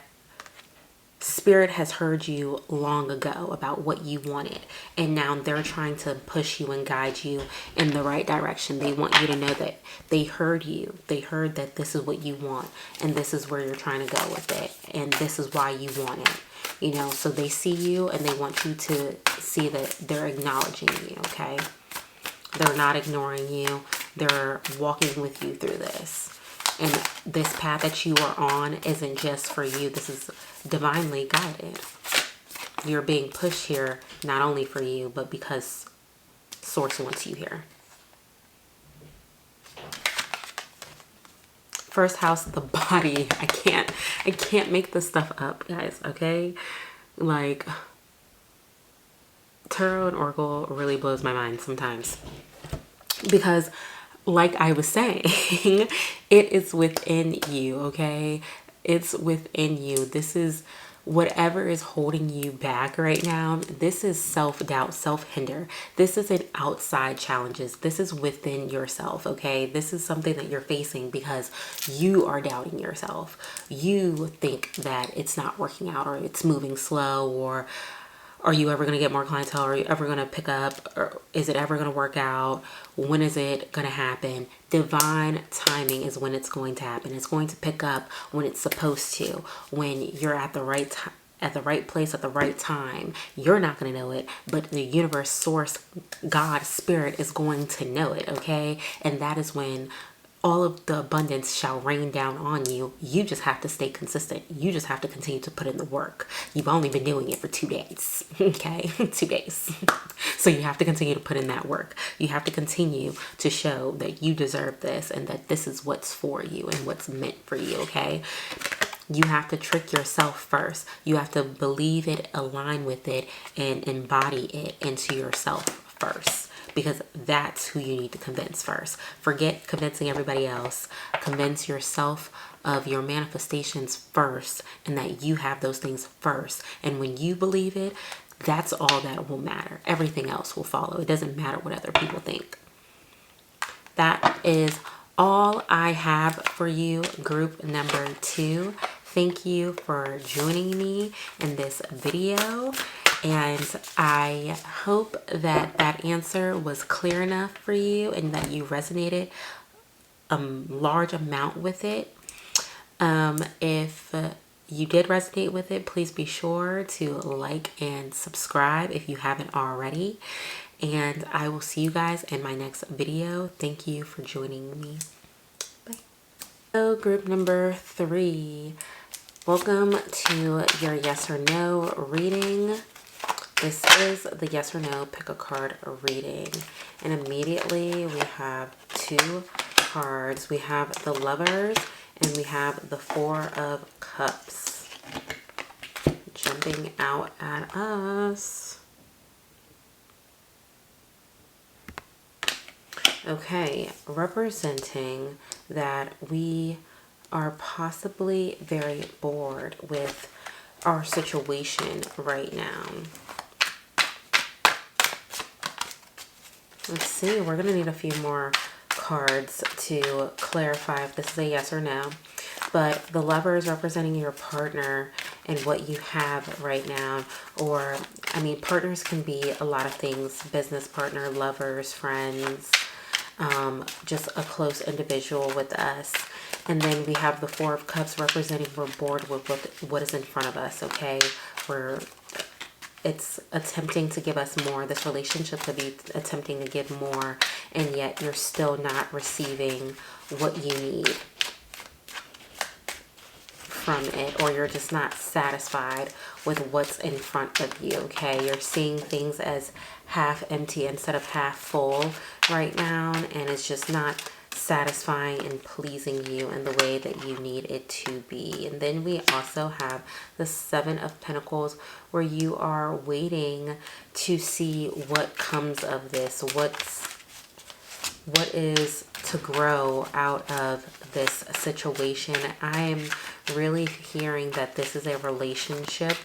Spirit has heard you long ago about what you wanted, and now they're trying to push you and guide you in the right direction. They want you to know that they heard you. They heard that this is what you want, and this is where you're trying to go with it, and this is why you want it. You know, so they see you and they want you to see that they're acknowledging you, okay? They're not ignoring you. They're walking with you through this. And this path that you are on isn't just for you. This is divinely guided. You're being pushed here not only for you, but because Source wants you here. First house, the body. I can't make this stuff up, guys, okay? Like, tarot and oracle really blows my mind sometimes, because like I was saying, it is within you, okay? It's within you. This is whatever is holding you back right now. This is self-doubt, self-hinder. This isn't outside challenges. This is within yourself, okay? This is something that you're facing because you are doubting yourself. You think that it's not working out, or it's moving slow, or are you ever going to get more clientele? Are you ever going to pick up? Or is it ever going to work out? When is it going to happen? Divine timing is when it's going to happen. It's going to pick up when it's supposed to. When you're at the right time, at the right place at the right time. You're not going to know it, but the universe, Source, God, Spirit is going to know it, okay? And that is when all of the abundance shall rain down on you. You just have to stay consistent. You just have to continue to put in the work. You've only been doing it for 2 days, okay? 2 days. So you have to continue to put in that work. You have to continue to show that you deserve this and that this is what's for you and what's meant for you, okay? You have to trick yourself first. You have to believe it, align with it, and embody it into yourself first. Because that's who you need to convince first. Forget convincing everybody else. Convince yourself of your manifestations first, and that you have those things first. And when you believe it, that's all that will matter. Everything else will follow. It doesn't matter what other people think. That is all I have for you, group number 2. Thank you for joining me in this video. And I hope that that answer was clear enough for you and that you resonated a large amount with it. If you did resonate with it, please be sure to like and subscribe if you haven't already. And I will see you guys in my next video. Thank you for joining me. Bye. So group number 3, welcome to your yes or no reading. This is the yes or no pick a card reading. And immediately we have 2 cards. We have the Lovers and we have the 4 of Cups jumping out at us. Okay, representing that we are possibly very bored with our situation right now. Let's see, we're going to need a few more cards to clarify if this is a yes or no. But the Lover is representing your partner and what you have right now. Or, I mean, partners can be a lot of things. Business partner, lovers, friends, just a close individual with us. And then we have the Four of Cups representing we're bored with what is in front of us, okay? It's attempting to give us more. This relationship could be attempting to give more, and yet you're still not receiving what you need from it, or you're just not satisfied with what's in front of you, okay? You're seeing things as half empty instead of half full right now, and it's just not satisfying and pleasing you in the way that you need it to be. And then we also have the Seven of Pentacles, where you are waiting to see what comes of this, what is to grow out of this situation. I'm really hearing that this is a relationship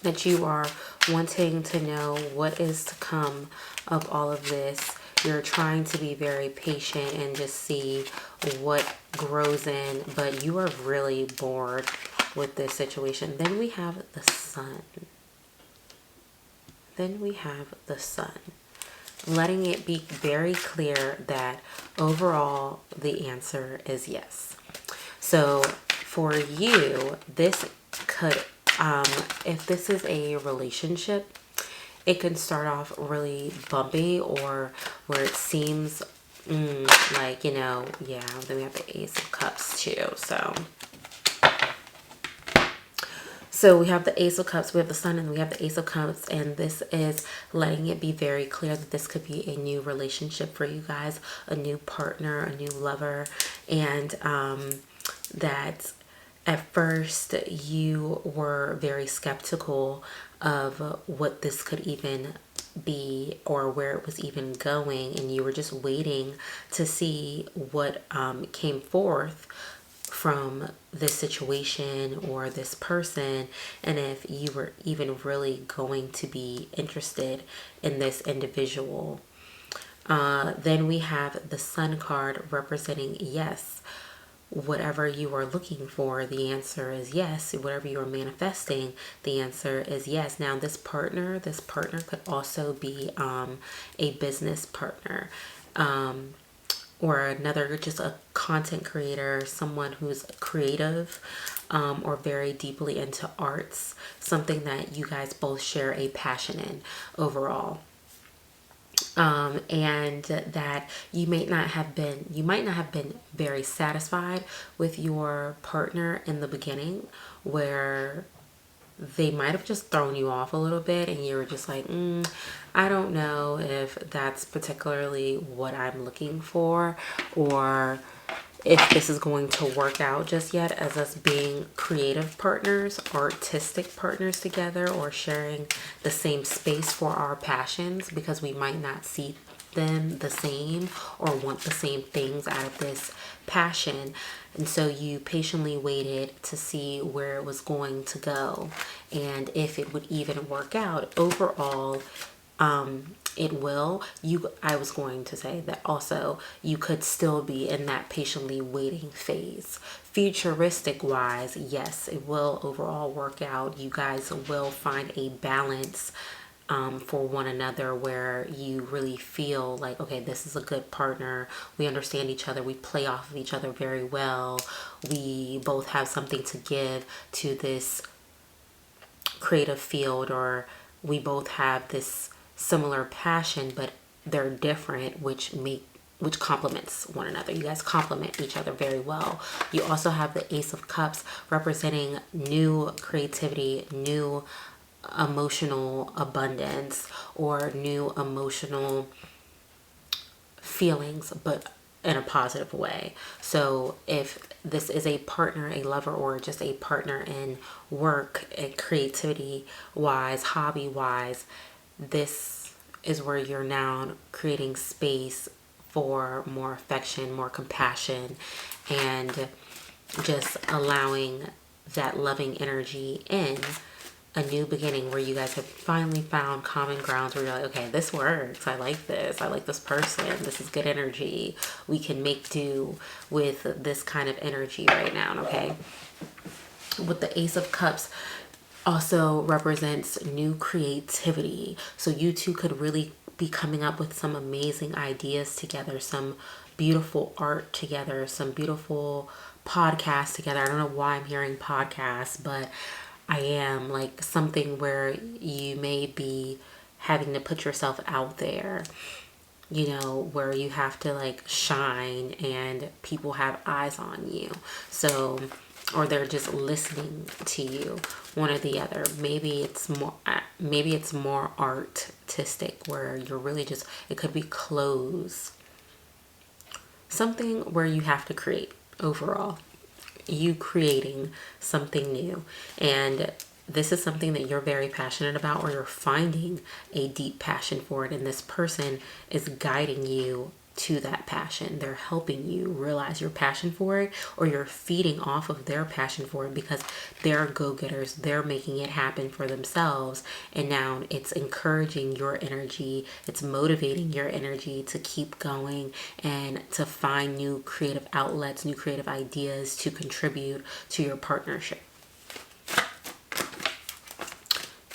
that you are wanting to know what is to come of all of this. You're trying to be very patient and just see what grows in, but you are really bored with this situation. Then we have the Sun. Letting it be very clear that overall the answer is yes. So for you, this could, if this is a relationship, it can start off really bumpy, or where it seems like, you know, yeah, then we have the Ace of Cups too. So we have the Ace of Cups, we have the Sun, and we have the Ace of Cups. And this is letting it be very clear that this could be a new relationship for you guys, a new partner, a new lover. And that at first you were very skeptical of what this could even be or where it was even going. And you were just waiting to see what came forth from this situation or this person, and if you were even really going to be interested in this individual. Then we have the Sun card representing yes. Whatever you are looking for, the answer is yes. Whatever you are manifesting, the answer is yes. Now this partner could also be a business partner, or another, just a content creator, someone who's creative, or very deeply into arts, something that you guys both share a passion in overall. And that you might not have been very satisfied with your partner in the beginning, where they might have just thrown you off a little bit and you were just like, I don't know if that's particularly what I'm looking for, or if this is going to work out just yet as us being creative partners, artistic partners together, or sharing the same space for our passions, because we might not see them the same or want the same things out of this passion. And so you patiently waited to see where it was going to go and if it would even work out. Overall, it will. I was going to say that also you could still be in that patiently waiting phase. Futuristic wise, yes, it will overall work out. You guys will find a balance for one another, where you really feel like, okay, this is a good partner. We understand each other. We play off of each other very well. We both have something to give to this creative field, or we both have this similar passion, but they're different, which complements one another. You guys complement each other very well. You also have the Ace of Cups representing new creativity, new emotional abundance, or new emotional feelings, but in a positive way. So if this is a partner, a lover, or just a partner in work and creativity wise, hobby wise, this is where you're now creating space for more affection, more compassion, and just allowing that loving energy in a new beginning where you guys have finally found common grounds where you're like, okay, this works. I like this. I like this person. This is good energy. We can make do with this kind of energy right now, okay? With the Ace of Cups also represents new creativity. So you two could really be coming up with some amazing ideas together, some beautiful art together, some beautiful podcasts together. I don't know why I'm hearing podcasts, but I am, like something where you may be having to put yourself out there, you know, where you have to like shine and people have eyes on you. So, or they're just listening to you, one or the other. Maybe it's more artistic where you're really just, it could be clothes, something where you have to create overall, you creating something new. And this is something that you're very passionate about, or you're finding a deep passion for it, and this person is guiding you to that passion. They're helping you realize your passion for it, or you're feeding off of their passion for it because they're go-getters. They're making it happen for themselves, and now it's encouraging your energy. It's motivating your energy to keep going and to find new creative outlets, new creative ideas to contribute to your partnership.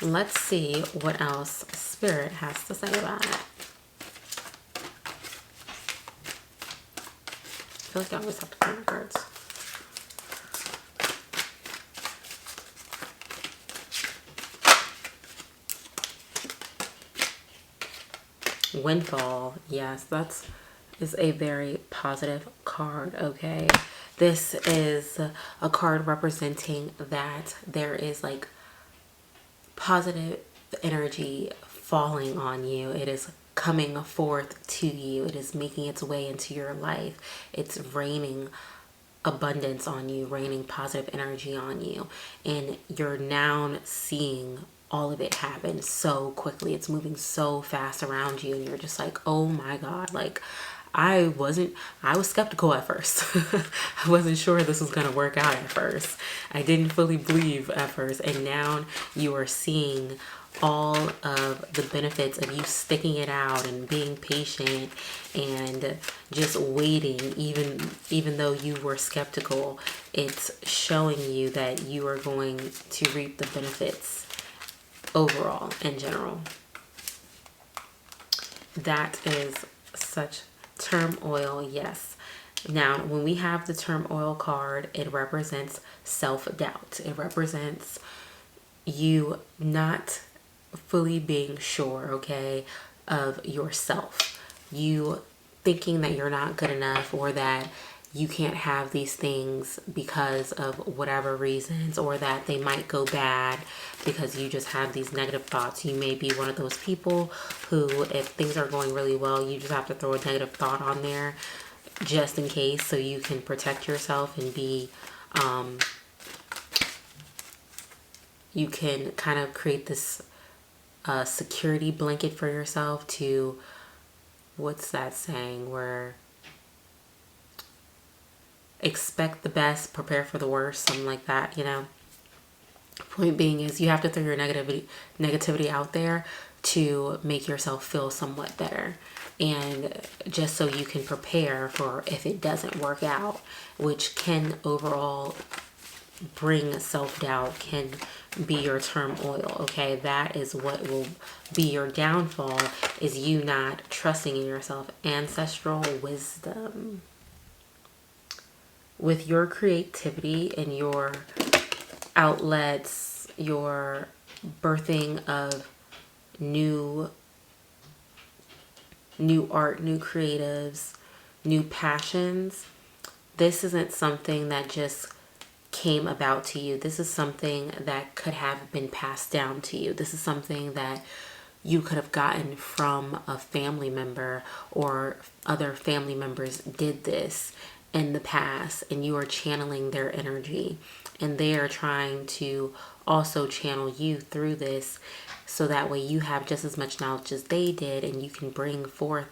Let's see what else Spirit has to say about it. I feel like I always have to clean my cards. Windfall. Yes, is a very positive card, okay? This is a card representing that there is like positive energy falling on you. It is coming forth to you. It is making its way into your life. It's raining abundance on you, raining positive energy on you. And you're now seeing all of it happen so quickly. It's moving so fast around you. And you're just like, oh my God, like I was skeptical at first. I wasn't sure this was going to work out at first. I didn't fully believe at first. And now you are seeing all of the benefits of you sticking it out and being patient and just waiting, even though you were skeptical. It's showing you that you are going to reap the benefits overall in general. That is such turmoil. Yes. Now, when we have the turmoil card, it represents self-doubt. It represents you not fully being sure, okay, of yourself. You thinking that you're not good enough, or that you can't have these things because of whatever reasons, or that they might go bad because you just have these negative thoughts. You may be one of those people who, if things are going really well, you just have to throw a negative thought on there just in case, so you can protect yourself and be you can kind of create this security blanket for yourself to, what's that saying, where expect the best, prepare for the worst, something like that, you know. Point being is you have to throw your negativity out there to make yourself feel somewhat better, and just so you can prepare for if it doesn't work out, which can overall bring self-doubt, can be your turmoil, okay? That is what will be your downfall, is you not trusting in yourself. Ancestral wisdom. With your creativity and your outlets, your birthing of new art, new creatives, new passions, this isn't something that just came about to you. This is something that could have been passed down to you. This is something that you could have gotten from a family member, or other family members did this in the past, and you are channeling their energy, and they are trying to also channel you through this, so that way you have just as much knowledge as they did, and you can bring forth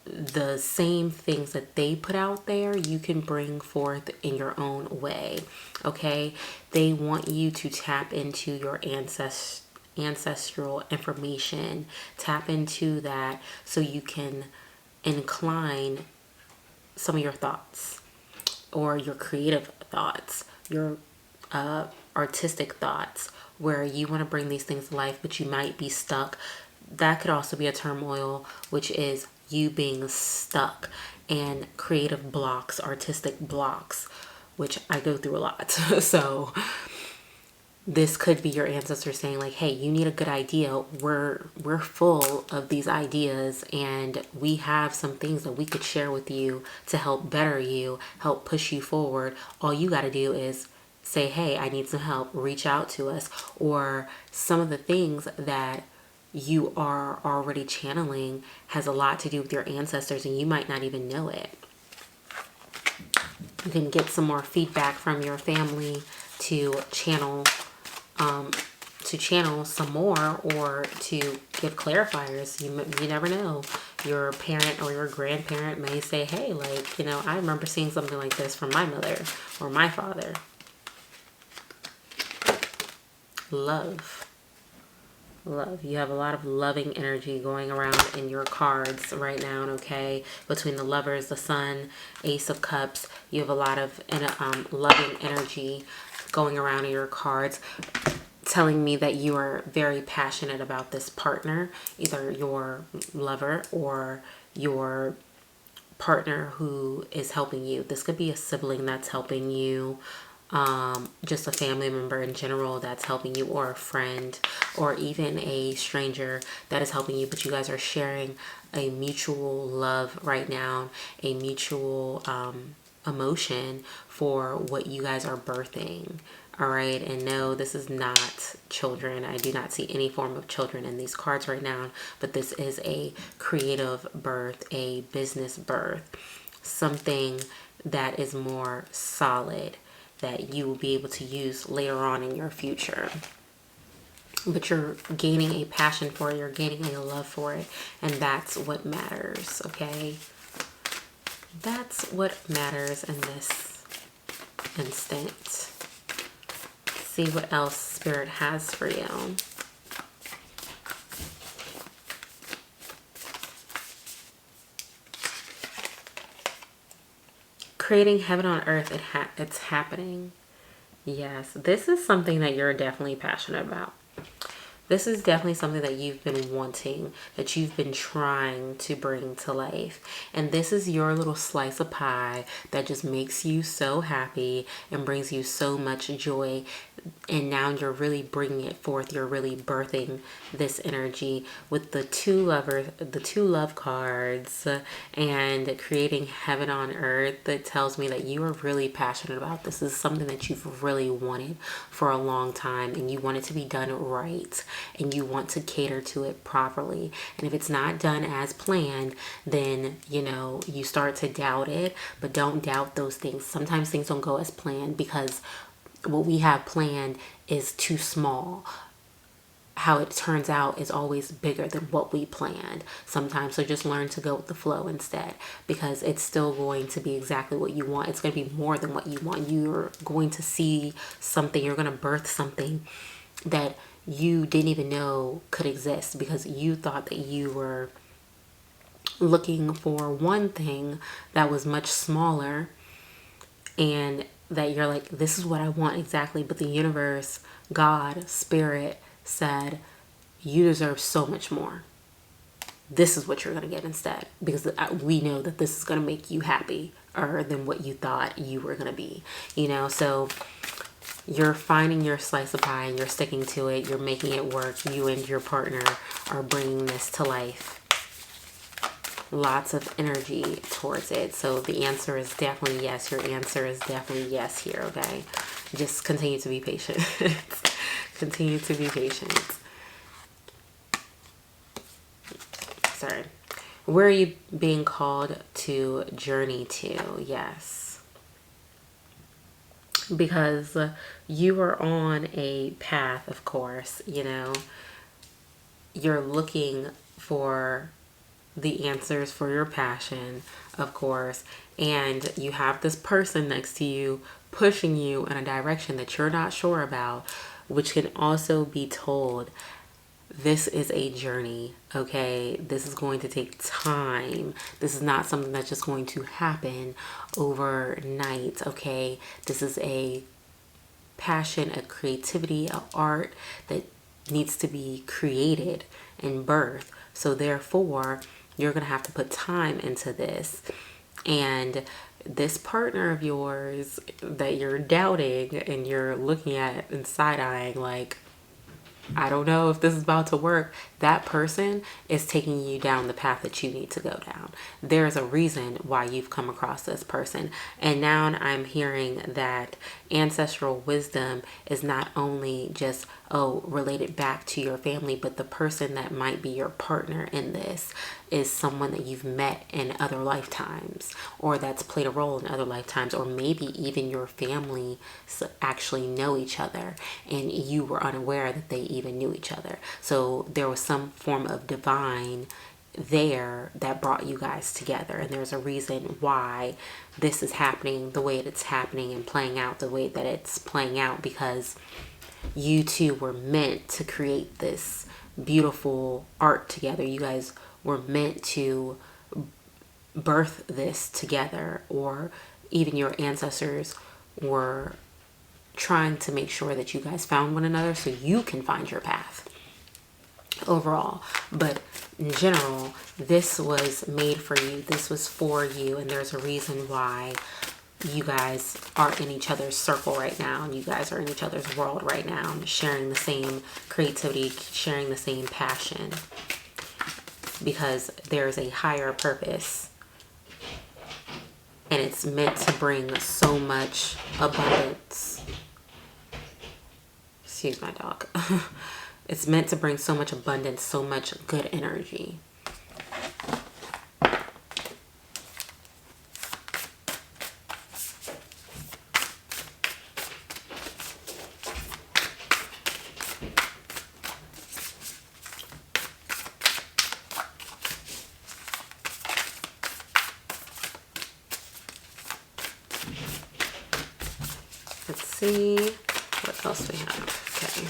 the same things that they put out there, you can bring forth in your own way. Okay? They want you to tap into your ancestral information, tap into that so you can incline some of your thoughts or your creative thoughts, your artistic thoughts, where you want to bring these things to life, but you might be stuck. That could also be a turmoil, which is you being stuck, and creative blocks, artistic blocks, which I go through a lot. So this could be your ancestors saying like, hey, you need a good idea. We're full of these ideas, and we have some things that we could share with you to help better you, help push you forward. All you got to do is say, hey, I need some help, reach out to us. Or some of the things that you are already channeling has a lot to do with your ancestors, and you might not even know it. You can get some more feedback from your family to channel some more, or to give clarifiers. You never know. Your parent or your grandparent may say, hey, like, you know, I remember seeing something like this from my mother or my father. Love. You have a lot of loving energy going around in your cards right now, okay? Between the Lovers, the Sun, Ace of Cups, you have a lot of loving energy going around in your cards, telling me that you are very passionate about this partner, either your lover or your partner who is helping you. This could be a sibling that's helping you, just a family member in general that's helping you, or a friend, or even a stranger that is helping you, but you guys are sharing a mutual love right now, a mutual emotion for what you guys are birthing. All right, and no, this is not children. I do not see any form of children in these cards right now, but this is a creative birth, a business birth, something that is more solid, that you will be able to use later on in your future. But you're gaining a passion for it, you're gaining a love for it, and that's what matters, okay? That's what matters in this instant. See what else Spirit has for you. Creating heaven on earth, it's happening. Yes, this is something that you're definitely passionate about. This is definitely something that you've been wanting, that you've been trying to bring to life. And this is your little slice of pie that just makes you so happy and brings you so much joy. And now you're really bringing it forth. You're really birthing this energy with the two love cards, and creating heaven on earth. That tells me that you are really passionate about this. This is something that you've really wanted for a long time, and you want it to be done right, and you want to cater to it properly. And if it's not done as planned, then, you know, you start to doubt it. But don't doubt those things. Sometimes things don't go as planned because what we have planned is too small. How it turns out is always bigger than what we planned sometimes. So just learn to go with the flow instead, because it's still going to be exactly what you want. It's going to be more than what you want. You're going to see something, you're going to birth something that you didn't even know could exist, because you thought that you were looking for one thing that was much smaller, and that you're like, this is what I want exactly. But the universe, God, Spirit said, you deserve so much more. This is what you're going to get instead, because we know that this is going to make you happier than what you thought you were going to be, you know. So you're finding your slice of pie and you're sticking to it. You're making it work. You and your partner are bringing this to life. Lots of energy towards it. So the answer is definitely yes. Your answer is definitely yes here, okay? Just continue to be patient. Continue to be patient. Sorry. Where are you being called to journey to? Yes. Because you are on a path, of course, you know. You're looking for the answers for your passion, of course, and you have this person next to you pushing you in a direction that you're not sure about, which can also be told this is a journey, okay? This is going to take time. This is not something that's just going to happen overnight, okay? This is a passion, a creativity, a art that needs to be created and birthed. So therefore, you're going to have to put time into this. And this partner of yours that you're doubting and you're looking at and side-eyeing like, I don't know if this is about to work, that person is taking you down the path that you need to go down. There's a reason why you've come across this person. And now I'm hearing that ancestral wisdom is not only just, related back to your family, but the person that might be your partner in this is someone that you've met in other lifetimes, or that's played a role in other lifetimes, or maybe even your family actually know each other and you were unaware that they even knew each other. So there was some form of divine there that brought you guys together, and there's a reason why this is happening the way it's happening and playing out the way that it's playing out, because you two were meant to create this beautiful art together. You guys were meant to birth this together, or even your ancestors were trying to make sure that you guys found one another so you can find your path overall. But in general, this was made for you. This was for you, and there's a reason why you guys are in each other's circle right now, and you guys are in each other's world right now, sharing the same creativity, sharing the same passion, because there's a higher purpose, and it's meant to bring so much abundance. Excuse my dog. It's meant to bring so much abundance, so much good energy. Let's see what else we have. Okay.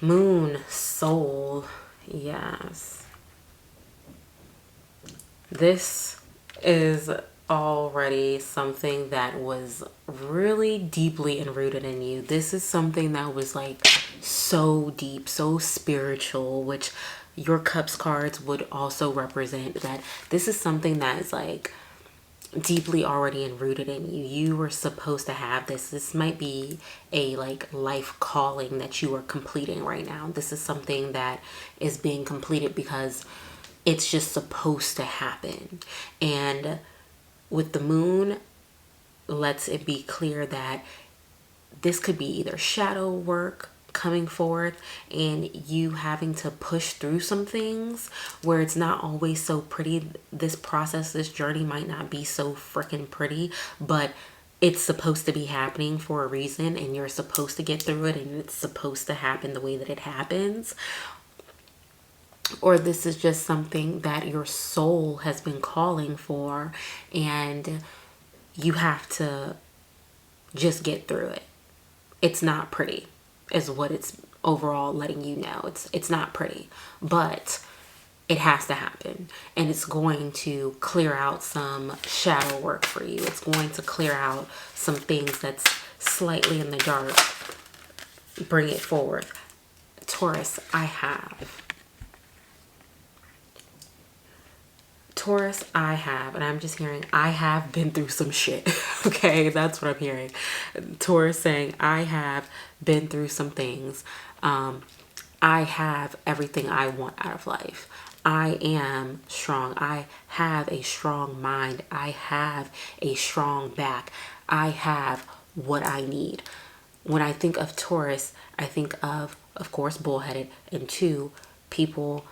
Moon, soul. Yes. This is already something that was really deeply enrooted in you. This is something that was like so deep, so spiritual, which your cups cards would also represent. That this is something that is like deeply already enrooted in you. You were supposed to have this. This might be a like life calling that you are completing right now. This is something that is being completed because it's just supposed to happen. And with the moon, lets it be clear that this could be either shadow work coming forth and you having to push through some things where it's not always so pretty. This process, this journey might not be so freaking pretty, but it's supposed to be happening for a reason, and you're supposed to get through it, and it's supposed to happen the way that it happens. Or this is just something that your soul has been calling for, and you have to just get through it. It's not pretty, is what it's overall letting you know. It's not pretty, but it has to happen, and it's going to clear out some shadow work for you. It's going to clear out some things that's slightly in the dark. Bring it forward. Taurus, I have. Taurus, I have, and I'm just hearing, I have been through some shit. Okay, that's what I'm hearing. Taurus saying, I have been through some things. I have everything I want out of life. I am strong. I have a strong mind. I have a strong back. I have what I need. When I think of Taurus, I think of course, bullheaded, and two, people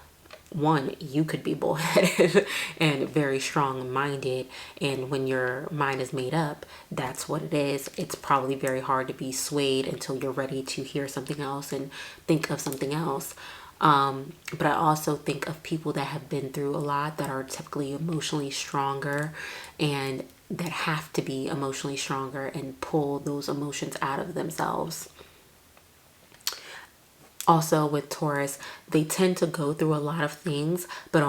one, you could be bullheaded and very strong-minded, and when your mind is made up, that's what it is. It's probably very hard to be swayed until you're ready to hear something else and think of something else. But I also think of people that have been through a lot, that are typically emotionally stronger, and that have to be emotionally stronger and pull those emotions out of themselves. Also with Taurus, they tend to go through a lot of things, but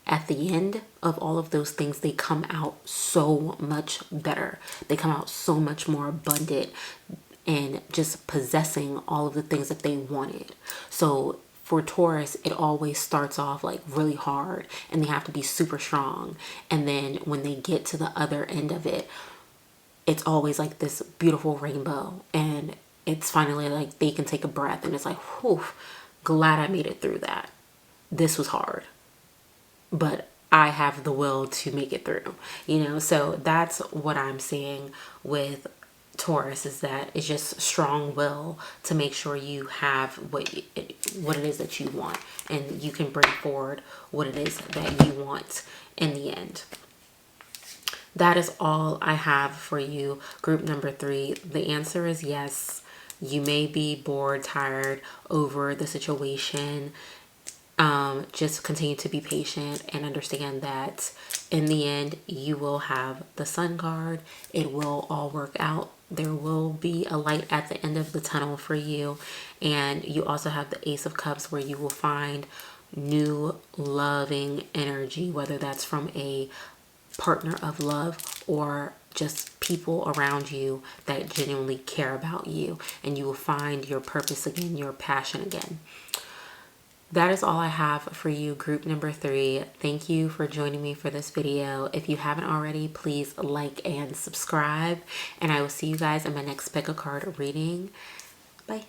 at the end of all of those things, they come out so much better. They come out so much more abundant and just possessing all of the things that they wanted. So for Taurus, it always starts off like really hard and they have to be super strong. And then when they get to the other end of it, it's always like this beautiful rainbow, and it's finally like they can take a breath and it's like, whew, glad I made it through that. This was hard, but I have the will to make it through, So that's what I'm seeing with Taurus, is that it's just strong will to make sure you have what it is that you want, and you can bring forward what it is that you want in the end. That is all I have for you, group number 3. The answer is yes. You may be bored, tired over the situation. Just continue to be patient and understand that in the end, you will have the Sun card. It will all work out. There will be a light at the end of the tunnel for you. And you also have the Ace of Cups, where you will find new loving energy, whether that's from a partner of love or just people around you that genuinely care about you, and you will find your purpose again, your passion again. That is all I have for you, group number 3. Thank you for joining me for this video. If you haven't already, please like and subscribe, and I will see you guys in my next pick a card reading. Bye.